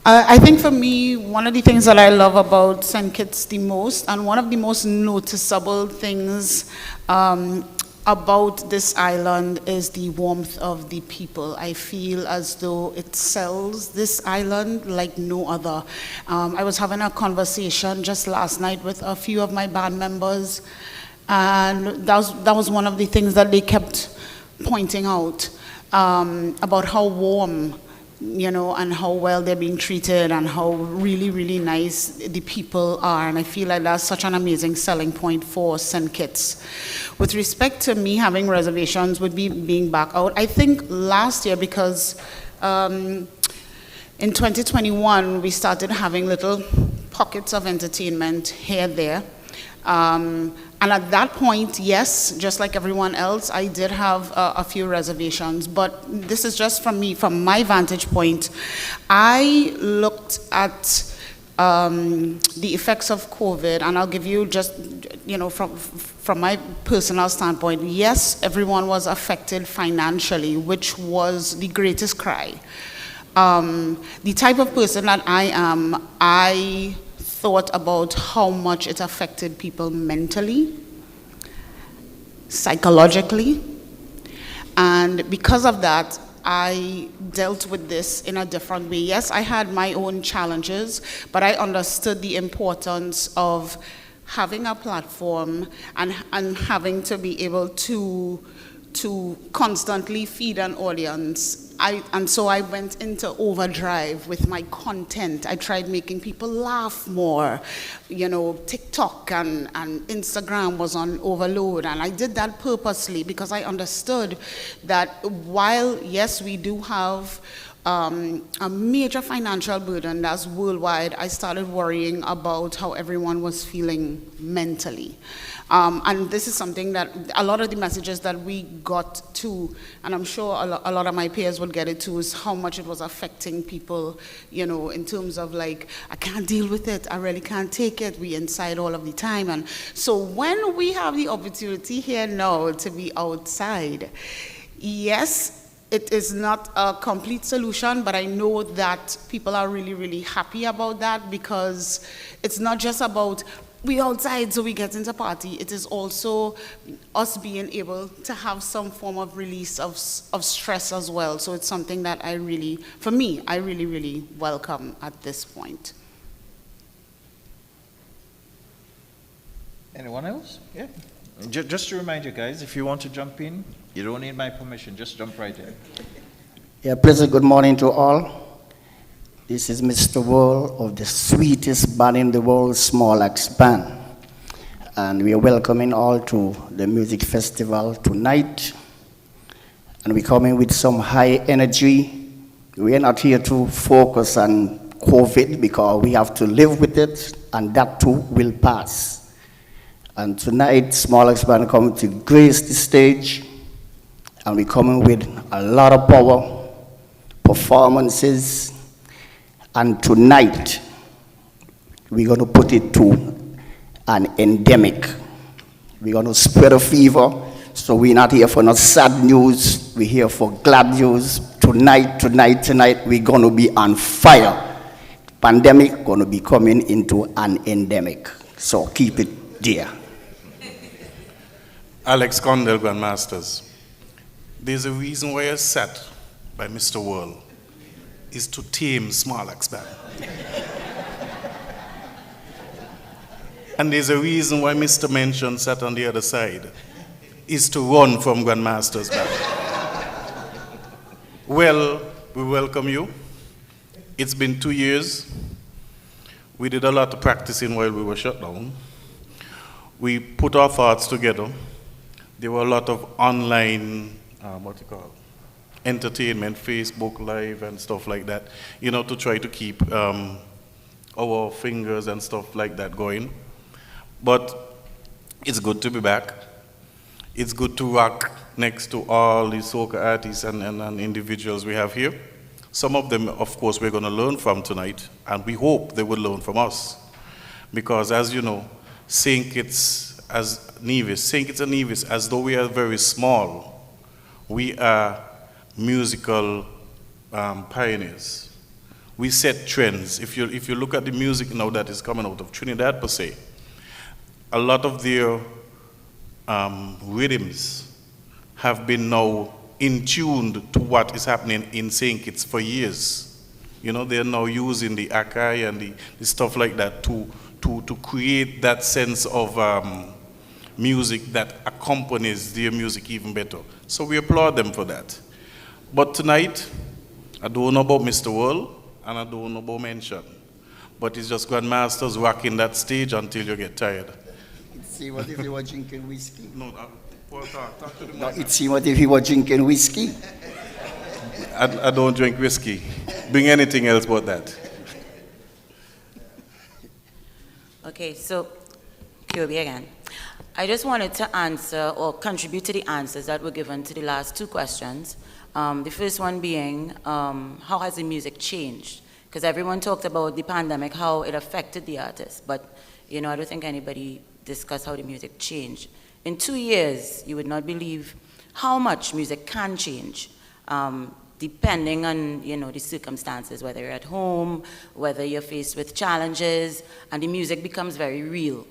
I think for me, one of the things that I love about St. Kitts the most, and one of the most noticeable things about this island, is the warmth of the people. I feel as though it sells this island like no other. I was having a conversation just last night with a few of my band members, and that was one of the things that they kept pointing out, about how warm, you know, and how well they're being treated and how really, really nice the people are. And I feel like that's such an amazing selling point for St. Kitts. With respect to me having reservations with being back out, I think last year, because in 2021, we started having little pockets of entertainment here and there. And at that point, yes, just like everyone else, I did have a few reservations. But this is just from me, from my vantage point. I looked at the effects of COVID, and I'll give you just, you know, from my personal standpoint, yes, everyone was affected financially, which was the greatest cry. The type of person that I am, I thought about how much it affected people mentally, psychologically, and because of that, I dealt with this in a different way. Yes, I had my own challenges, but I understood the importance of having a platform and having to be able to constantly feed an audience. And so I went into overdrive with my content. I tried making people laugh more. You know, TikTok and Instagram was on overload, and I did that purposely because I understood that while, yes, we do have a major financial burden that's worldwide, I started worrying about how everyone was feeling mentally. And this is something that a lot of the messages that we got to, and I'm sure a lot of my peers would get it too, is how much it was affecting people, you know, in terms of like, I can't deal with it, I really can't take it, we inside all of the time. And so when we have the opportunity here now to be outside, yes, it is not a complete solution, but I know that people are really, really happy about that, because it's not just about we outside so we get into party. It is also us being able to have some form of release of stress as well. So it's something that I really, for me, I really, really welcome at this point. Anyone else? Yeah. Just to remind you guys, if you want to jump in, you don't need my permission, just jump right in. Yeah, pleasant good morning to all. This is Mr. World of the sweetest band in the world, Small Axe Band. And we are welcoming all to the music festival tonight. And we're coming with some high energy. We are not here to focus on COVID because we have to live with it, and that too will pass. And tonight, Small Axe Band coming to grace the stage. And we're coming with a lot of power, performances. And tonight, we're going to put it to an endemic. We're going to spread a fever. So we're not here for no sad news. We're here for glad news. Tonight, we're going to be on fire. Pandemic going to be coming into an endemic. So keep it there. Alex Condell, Grandmasters. There's a reason why you're set by Mr. World. Is to tame Small Axe Band. And there's a reason why Mr. Mention sat on the other side, is to run from Grandmaster's band. Well, we welcome you. It's been 2 years. We did a lot of practicing while we were shut down. We put our thoughts together. There were a lot of online, entertainment, Facebook Live and stuff like that, to try to keep our fingers and stuff like that going. But it's good to be back. It's good to rock next to all the soca artists and individuals we have here. Some of them, of course, we're going to learn from tonight, and we hope they will learn from us. Because as you know, St. Kitts and Nevis, as though we are very small, we are musical pioneers. We set trends. If you look at the music now that is coming out of Trinidad per se, a lot of their rhythms have been now in tune to what is happening in St. Kitts for years. They're now using the Akai and the stuff like that to create that sense of music that accompanies their music even better. So we applaud them for that. But tonight, I don't know about Mr. World and I don't know about Mention. But it's just Grandmasters rocking that stage until you get tired. See what if you were drinking whiskey? No, talk to the No, see what if you were drinking whiskey? I don't drink whiskey. Bring anything else but that. Okay, so QB again. I just wanted to answer or contribute to the answers that were given to the last two questions. The first one being, how has the music changed? Because everyone talked about the pandemic, how it affected the artists, but I don't think anybody discussed how the music changed. In 2 years, you would not believe how much music can change, depending on the circumstances, whether you're at home, whether you're faced with challenges, and the music becomes very real.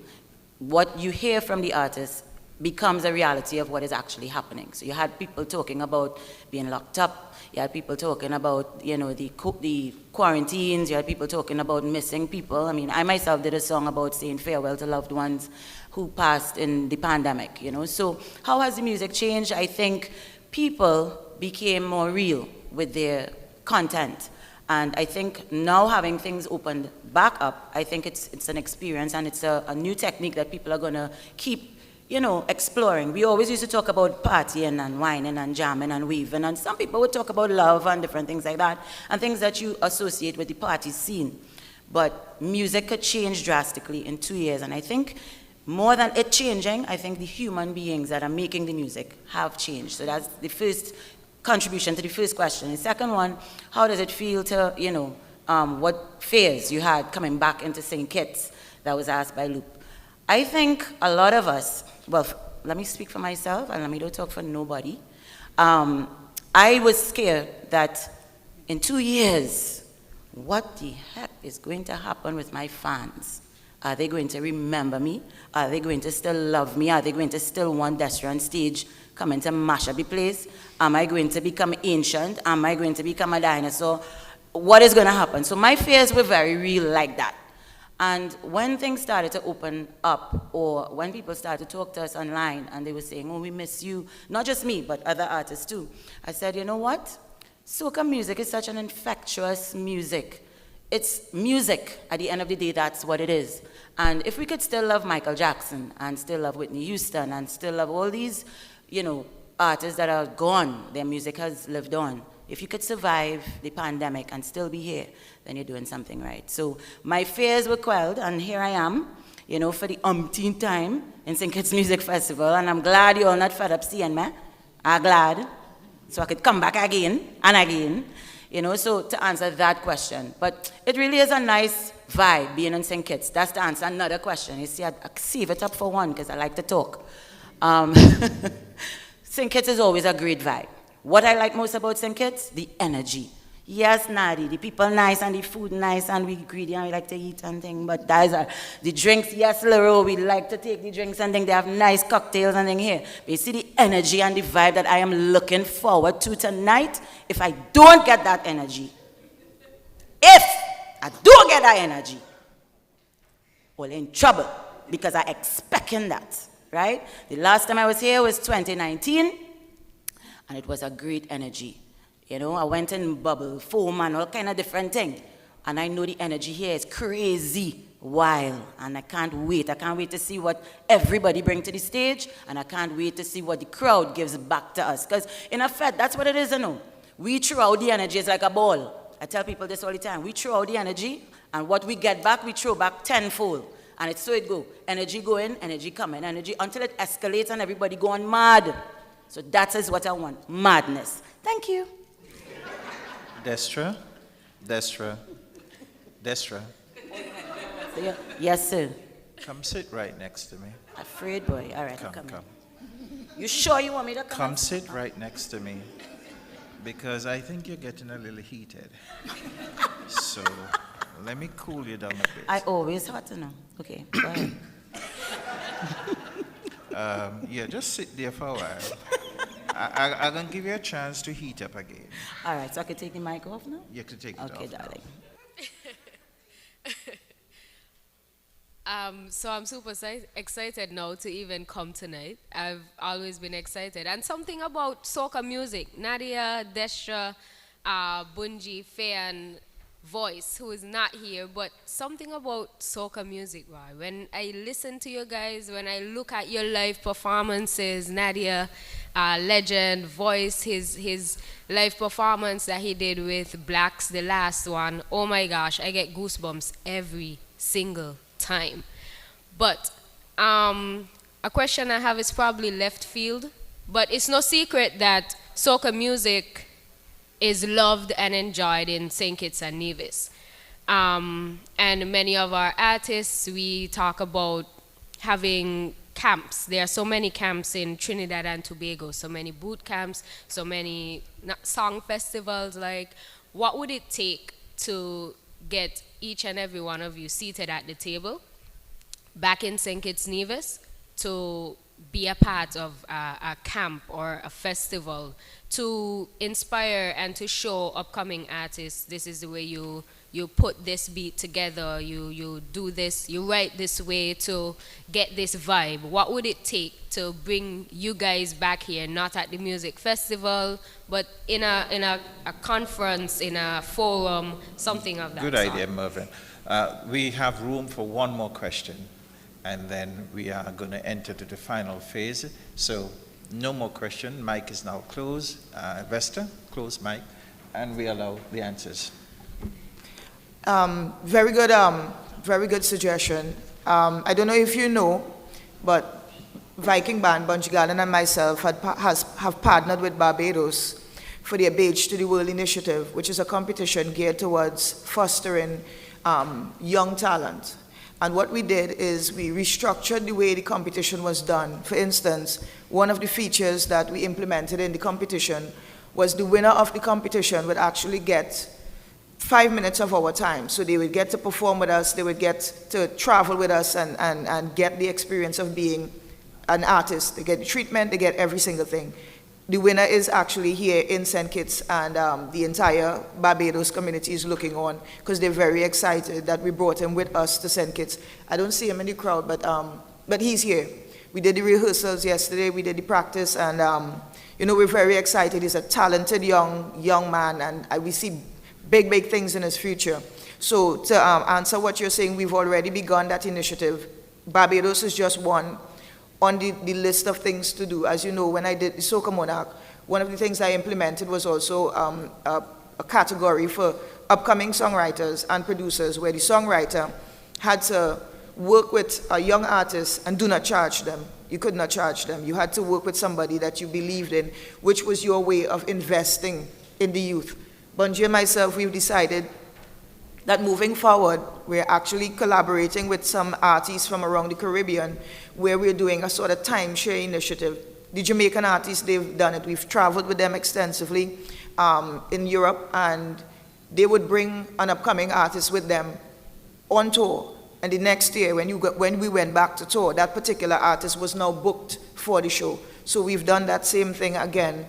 What you hear from the artist becomes a reality of what is actually happening. So you had people talking about being locked up, you had people talking about the quarantines, you had people talking about missing people. I mean, I myself did a song about saying farewell to loved ones who passed in the pandemic, So how has the music changed? I think people became more real with their content. And I think now having things opened back up, I think it's an experience and it's a new technique that people are going to keep, exploring. We always used to talk about partying and whining and jamming and weaving, and some people would talk about love and different things like that, and things that you associate with the party scene. But music could change drastically in 2 years, and I think more than it changing, I think the human beings that are making the music have changed. So that's the first contribution to the first question. The second one, how does it feel to, what fears you had coming back into St. Kitts? That was asked by Luke. I think a lot of us, well, let me speak for myself and let me don't talk for nobody. I was scared that in 2 years, what the heck is going to happen with my fans? Are they going to remember me? Are they going to still love me? Are they going to still want Desiree on stage coming to mash up the place? Am I going to become ancient? Am I going to become a dinosaur? What is going to happen? So my fears were very real like that. And when things started to open up, or when people started to talk to us online and they were saying, oh, we miss you, not just me, but other artists too, I said, you know what? Soca music is such an infectious music. It's music. At the end of the day, that's what it is. And if we could still love Michael Jackson and still love Whitney Houston and still love all these, artists that are gone, their music has lived on. If you could survive the pandemic and still be here, then you're doing something right. So my fears were quelled, and here I am, for the umpteenth time in St. Kitts Music Festival, and I'm glad you're all not fed up seeing me. I'm glad. So I could come back again and again, so to answer that question. But it really is a nice vibe being in St. Kitts. That's to answer another question. You see, I save it up for one because I like to talk. St. Kitts is always a great vibe. What I like most about St. Kitts? The energy. Yes, Nadi, the people nice and the food nice and we greedy and we like to eat and thing, but those are the drinks. Yes, Leroy, we like to take the drinks and thing. They have nice cocktails and thing here. But you see the energy and the vibe that I am looking forward to tonight. If I don't get that energy, well, in trouble. because I expecting that, right? The last time I was here was 2019, and it was a great energy. You know, I went in bubble, foam, and all kind of different things. And I know the energy here is crazy, wild, and I can't wait. I can't wait to see what everybody brings to the stage, and I can't wait to see what the crowd gives back to us. Because in effect, that's what it is, you know. We throw out the energy, it's like a ball. I tell people this all the time. We throw out the energy, and what we get back, we throw back tenfold. And it's so it go. Energy go in, energy come in, energy, until it escalates and everybody going mad. So that is what I want, madness. Thank you. Destra? Destra? Destra? Yes, sir. Come sit right next to me. Afraid boy. All right, Come. You sure you want me to come? Come sit right next to me, because I think you're getting a little heated. So let me cool you down a bit. I always hot to know. Okay, go ahead. Yeah, just sit there for a while. I'm going to give you a chance to heat up again. All right, so I can take the mic off now? You can take it off. Okay, darling. So I'm super excited now to even come tonight. I've always been excited. And something about soca music, Nadia, Destra, Bunji, Faye, and Voice, who is not here, but something about soca music, right? When I listen to you guys, when I look at your live performances, Nadia, legend, Voice, his live performance that he did with Blacks, the last one, oh my gosh, I get goosebumps every single time. But a question I have is probably left field, but it's no secret that soca music is loved and enjoyed in St. Kitts and Nevis. And many of our artists, we talk about having camps. There are so many camps in Trinidad and Tobago, so many boot camps, so many song festivals. Like, what would it take to get each and every one of you seated at the table back in St. Kitts Nevis to be a part of a camp or a festival to inspire and to show upcoming artists, this is the way you put this beat together, you do this, you write this way to get this vibe. What would it take to bring you guys back here, not at the music festival, but in a conference, in a forum, something of that Good sort? idea, Mervyn. We have room for one more question, and then we are going to enter to the final phase. So no more question. Mic is now closed. Vesta, close mic, and we allow the answers. Very good suggestion. I don't know if you know, but Viking Band, Bunji Garlin, and myself have partnered with Barbados for their Beige to the World initiative, which is a competition geared towards fostering young talent. And what we did is we restructured the way the competition was done. For instance, one of the features that we implemented in the competition was the winner of the competition would actually get 5 minutes of our time. So they would get to perform with us, they would get to travel with us and get the experience of being an artist. They get the treatment, they get every single thing. The winner is actually here in St. Kitts, and the entire Barbados community is looking on because they're very excited that we brought him with us to St. Kitts. I don't see him in the crowd, but he's here. We did the rehearsals yesterday, we did the practice, and you know, we're very excited. He's a talented young man, and we see big things in his future. So to answer what you're saying, we've already begun that initiative. Barbados is just one on the list of things to do. As you know, when I did the Soca Monarch, one of the things I implemented was also a category for upcoming songwriters and producers, where the songwriter had to work with a young artist and do not charge them. You could not charge them. You had to work with somebody that you believed in, which was your way of investing in the youth. Bunji and myself, we've decided that moving forward, we're actually collaborating with some artists from around the Caribbean, where we're doing a sort of timeshare initiative. The Jamaican artists, they've done it. We've traveled with them extensively in Europe, and they would bring an upcoming artist with them on tour. And the next year, when we went back to tour, that particular artist was now booked for the show. So we've done that same thing again,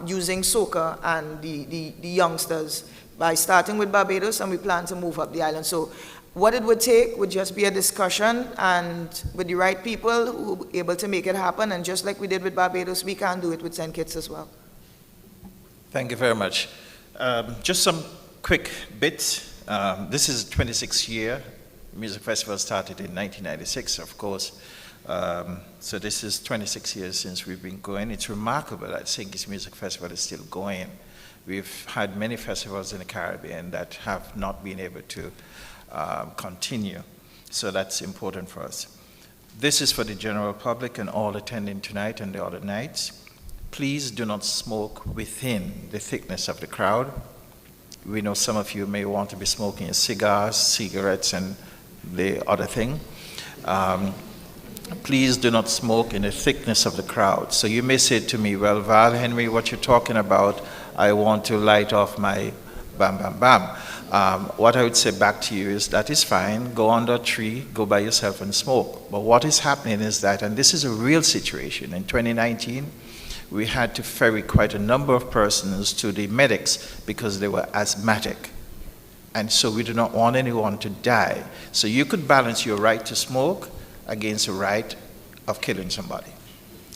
using soca and the youngsters, by starting with Barbados, and we plan to move up the island. So What it would take would just be a discussion, and with the right people who are able to make it happen, and just like we did with Barbados, we can do it with St. Kitts as well. Thank you very much. Just some quick bits. This is 26th year. Music Festival started in 1996, of course. So this is 26 years since we've been going. It's remarkable that St. Kitts Music Festival is still going. We've had many festivals in the Caribbean that have not been able to continue. So that's important for us. This is for the general public and all attending tonight and the other nights. Please do not smoke within the thickness of the crowd. We know some of you may want to be smoking cigars, cigarettes, and the other thing. Please do not smoke in the thickness of the crowd. So you may say to me, well, Val Henry, what you're talking about, I want to light off my bam, bam, bam. What I would say back to you is that is fine. Go under a tree, go by yourself and smoke. But what is happening is that, and this is a real situation, in 2019, we had to ferry quite a number of persons to the medics because they were asthmatic. And so we do not want anyone to die. So you could balance your right to smoke against the right of killing somebody.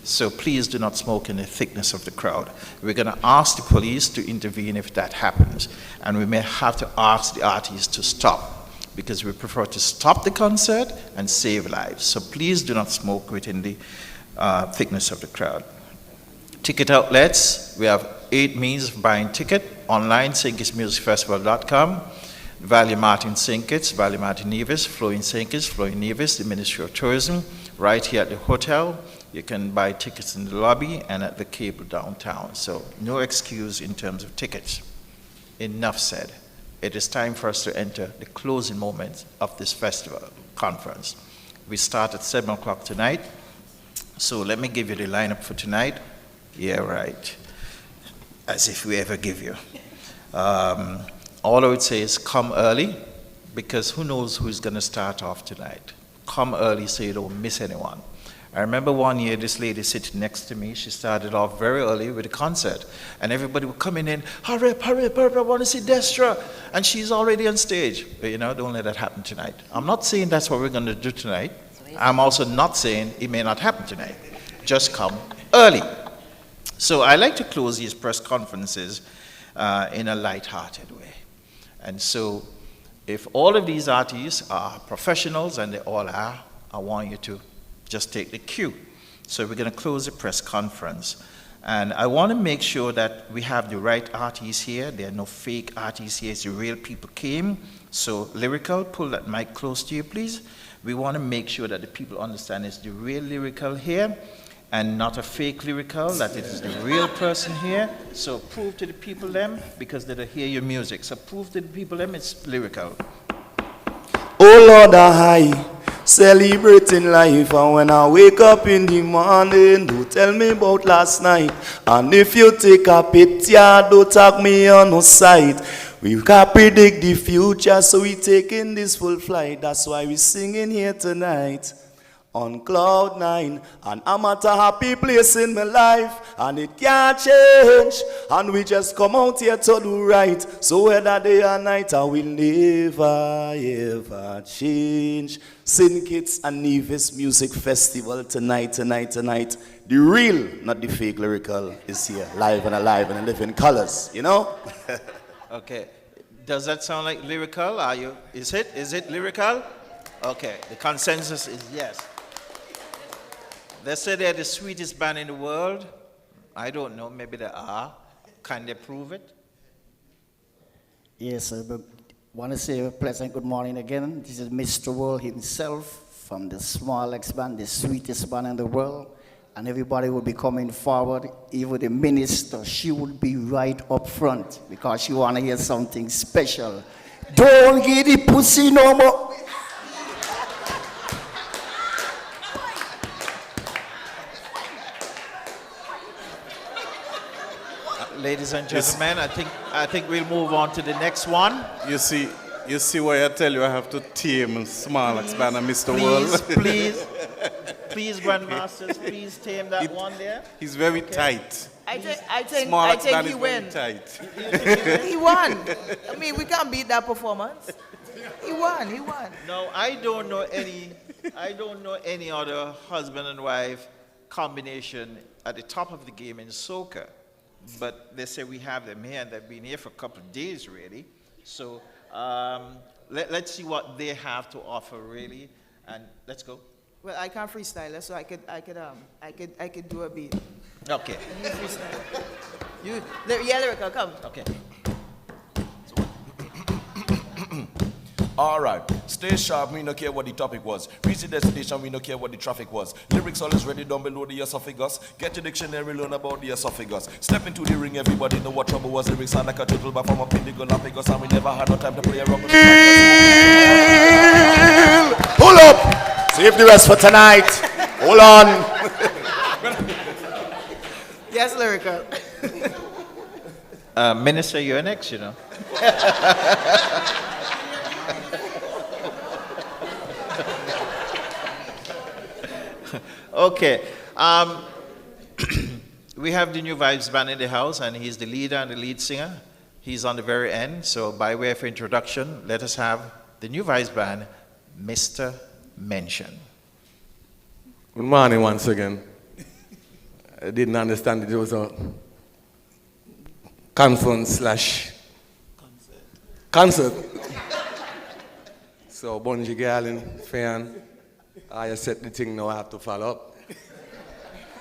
So please do not smoke in the thickness of the crowd. We're going to ask the police to intervene if that happens. And we may have to ask the artists to stop, because we prefer to stop the concert and save lives. So please do not smoke within the thickness of the crowd. Ticket outlets, we have 8 means of buying ticket. Online, StKittsMusicFestival.com. Valley Martin St. Kitts, Valley Martin Nevis, Flowing St. Kitts, Flowing Nevis, the Ministry of Tourism. Right here at the hotel, you can buy tickets in the lobby and at the Cable downtown. So no excuse in terms of tickets. Enough said. It is time for us to enter the closing moments of this festival conference. We start at 7 o'clock tonight. So let me give you the lineup for tonight. Yeah, right. As if we ever give you. All I would say is come early, because who knows who's going to start off tonight. Come early so you don't miss anyone. I remember one year this lady sitting next to me, she started off very early with a concert, and everybody were coming in, hurry up, I want to see Destra, and she's already on stage. But don't let that happen tonight. I'm not saying that's what we're going to do tonight. I'm also not saying it may not happen tonight. Just come early. So I like to close these press conferences in a light-hearted way. And so if all of these artists are professionals, and they all are, I want you to just take the cue. So we're going to close the press conference. And I want to make sure that we have the right artists here. There are no fake artists here. It's the real people came. So Lyrical, pull that mic close to you, please. We want to make sure that the people understand it's the real Lyrical here, and not a fake Lyrical, that it is the real person here. So prove to the people them, because they don't hear your music. So prove to the people them it's Lyrical. Oh Lord, I celebrating life, and when I wake up in the morning, do tell me about last night. And if you take a picture, don't tag me on no site. We can't predict the future, so we taking this full flight. That's why we singing here tonight. On cloud 9, and I'm at a happy place in my life, and it can't change, and we just come out here to do right. So whether day or night, I will never ever change. St. Kitts and Nevis Music Festival tonight. The real, not the fake Lyrical, is here, live and alive and in living colors, Okay, does that sound like Lyrical? Is it Lyrical? Okay, the consensus is yes. They say they're the sweetest band in the world. I don't know, maybe they are. Can they prove it? Yes, I want to say a pleasant good morning again. This is Mr. World himself from the Small X Band, the sweetest band in the world. And everybody will be coming forward. Even the minister, she will be right up front because she want to hear something special. Don't get the pussy no more. Ladies and gentlemen, I think we'll move on to the next one. You see why I tell you I have to tame Small X Band and Mr. World. Please, Grandmasters, please tame that one there. He's very tight. I think Small X he Band is win. very tight. He won. I mean, we can't beat that performance. He won, he won. No, I don't know any other husband and wife combination at the top of the game in soca. But they say we have them here, and they've been here for a couple of days, really. So let's see what they have to offer, really, and let's go. Well, I can't freestyle, so I could do a beat. Okay. You freestyle. Yeah, Lyrical, come. Okay. All right, stay sharp, we no care what the topic was. Reach the destination, we no care what the traffic was. Lyrics always ready down below the esophagus. Get your dictionary, learn about the esophagus. Step into the ring, everybody know what trouble was. Lyrics sound like a turtle, but from up in the Galapagos, and we never had no time to play around with Pull up! Save the rest for tonight. Hold on. Yes, Lyrical. Minister, you're next, you know. Okay. We have the New Vibes Band in the house, and he's the leader and the lead singer. He's on the very end. So by way of introduction, let us have the New Vibes Band, Mr. Mention. Good morning once again. I didn't understand it was a conference/concert. So Bungie Garland, fan, I set the thing now, I have to follow up.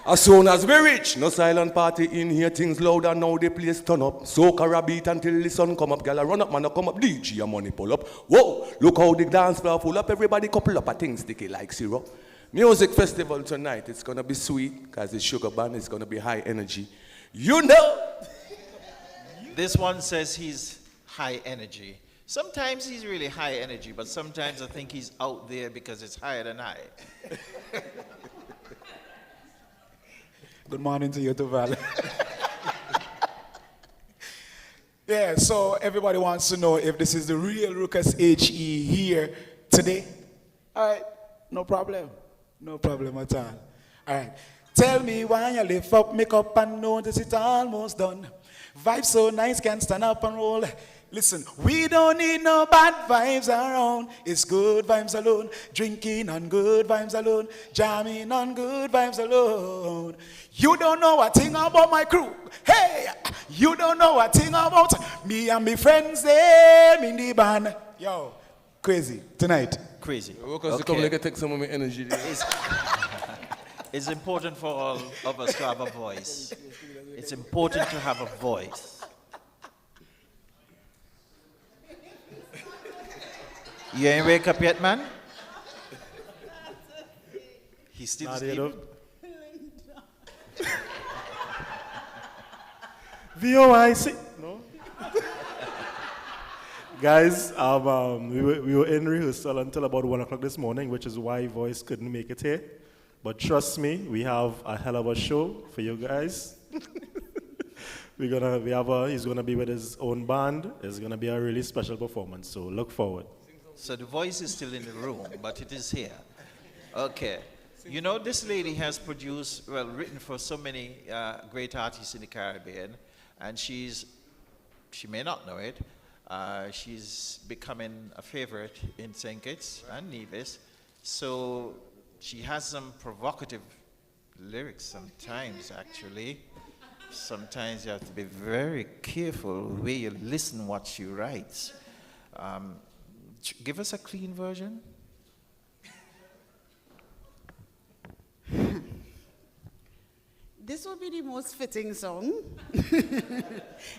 As soon as we reach, no silent party in here, things louder now, the place turn up. Soca a beat until the sun come up, gal run up, man a come up, DJ and money pull up. Whoa, look how the dance floor full up, everybody couple up, a thing sticky like syrup. Music festival tonight, it's gonna be sweet, because it's Sugar Band, it's gonna be high energy. You know! This one says he's high energy. Sometimes he's really high energy, but sometimes I think he's out there because it's higher than I. Good morning to you too, Val. Yeah, so everybody wants to know if this is the real Ruckus HE here today. All right, no problem. No problem at all. All right. Tell me why you lift up, make up, and notice it's almost done. Vibe so nice, can stand up and roll. Listen, we don't need no bad vibes around. It's good vibes alone. Drinking on good vibes alone. Jamming on good vibes alone. You don't know a thing about my crew. Hey, you don't know a thing about me and my friends them in the band. Yo, crazy tonight. Crazy. Because come like take some of my energy. It's important for all of us to have a voice. It's important to have a voice. You ain't wake up yet, man? He's still sleeping. VOIC. No? Guys, we were in rehearsal until about 1 o'clock this morning, which is why voice couldn't make it here. But trust me, we have a hell of a show for you guys. He's gonna be with his own band. It's gonna be a really special performance, so look forward. So the voice is still in the room, but it is here. Okay. You know, this lady has produced, well, written for so many great artists in the Caribbean, and she may not know it, she's becoming a favorite in St. Kitts and Nevis. So she has some provocative lyrics sometimes, actually. Sometimes you have to be very careful where you listen what she writes. Give us a clean version. This would be the most fitting song.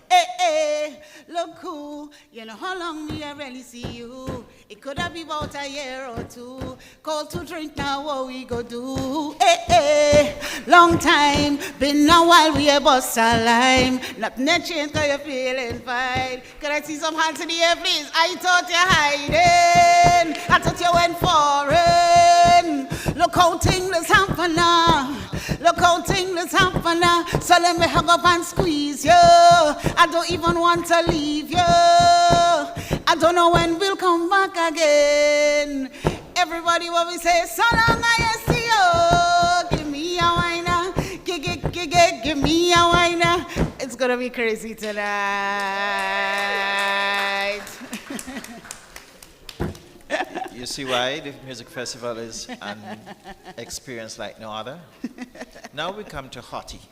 Hey, hey, look who, you know how long me I really see you. It could have been about a year or two. Call to drink now, what we go do? Hey, hey, long time, been a while we a bust a lime. Nothing that changed cause you're feeling fine. Can I see some hands in the air, please? I thought you're hiding. I thought you went foreign. Look how things happen now. Look how things happen now. So let me hug up and squeeze you. I don't even want to leave you. I don't know when we'll come back again. Everybody what we say, so long I see you. Give me a whiner. Give me a whiner. It's gonna be crazy tonight. You see why the music festival is an experience like no other? Now we come to Hottie.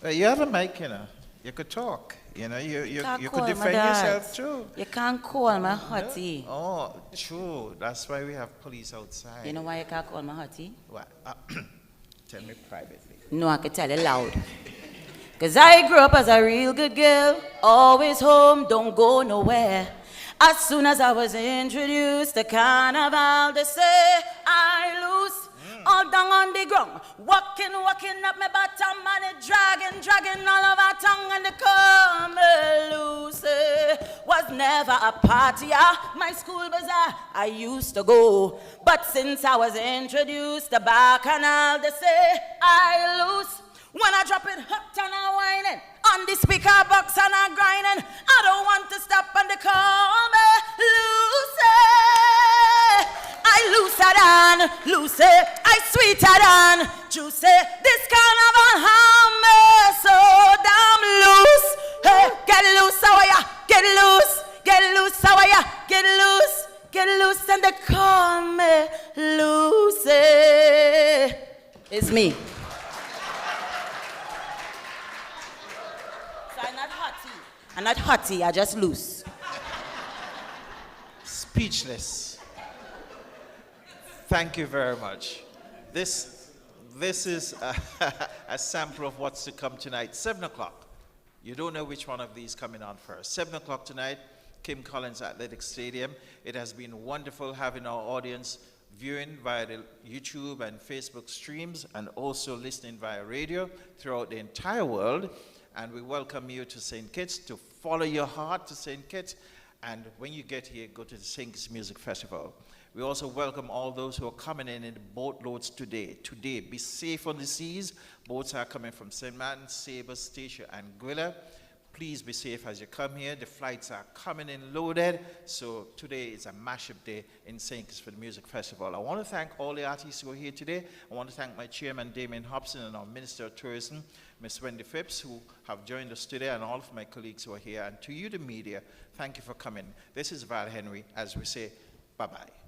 Well, you have a mic, you know. You could talk. You know, you could defend yourself too. You can't call me Hottie. Oh, true. That's why we have police outside. You know why you can't call me Hottie? What? Tell me privately. No, I can tell you loud. Cause I grew up as a real good girl, always home, don't go nowhere. As soon as I was introduced to carnival, they say I lose all down on the ground, walking up my bottom and it dragging all of our tongue and they call me Lucy. Was never a partier, my school bazaar I used to go, but since I was introduced to Bacchanal, they say I lose. When I drop it hot and I whining, on the speaker box and I grinding, I don't want to stop and they call me Lucy. I looser than Lucy, I sweeter than juicy. This carnival have me so damn loose. Hey, get loose, how are ya? Get loose, how are ya? Get loose, and they call me Lucy. It's me. I'm not hottie, I just loose. Speechless. Thank you very much. This is a sample of what's to come tonight. 7 o'clock. You don't know which one of these coming on first. 7 o'clock tonight, Kim Collins Athletic Stadium. It has been wonderful having our audience viewing via the YouTube and Facebook streams and also listening via radio throughout the entire world. And we welcome you to St. Kitts, to follow your heart to St. Kitts. And when you get here, go to the St. Kitts Music Festival. We also welcome all those who are coming in the boatloads today. Today, be safe on the seas. Boats are coming from St. Martin, Sabre, Statia, and Gwilla. Please be safe as you come here. The flights are coming in loaded. So today is a mashup day in St. Kitts for the Music Festival. I want to thank all the artists who are here today. I want to thank my chairman, Damien Hobson, and our Minister of Tourism, Ms. Wendy Phipps, who have joined us today, and all of my colleagues who are here. And to you, the media, thank you for coming. This is Val Henry, as we say, bye-bye.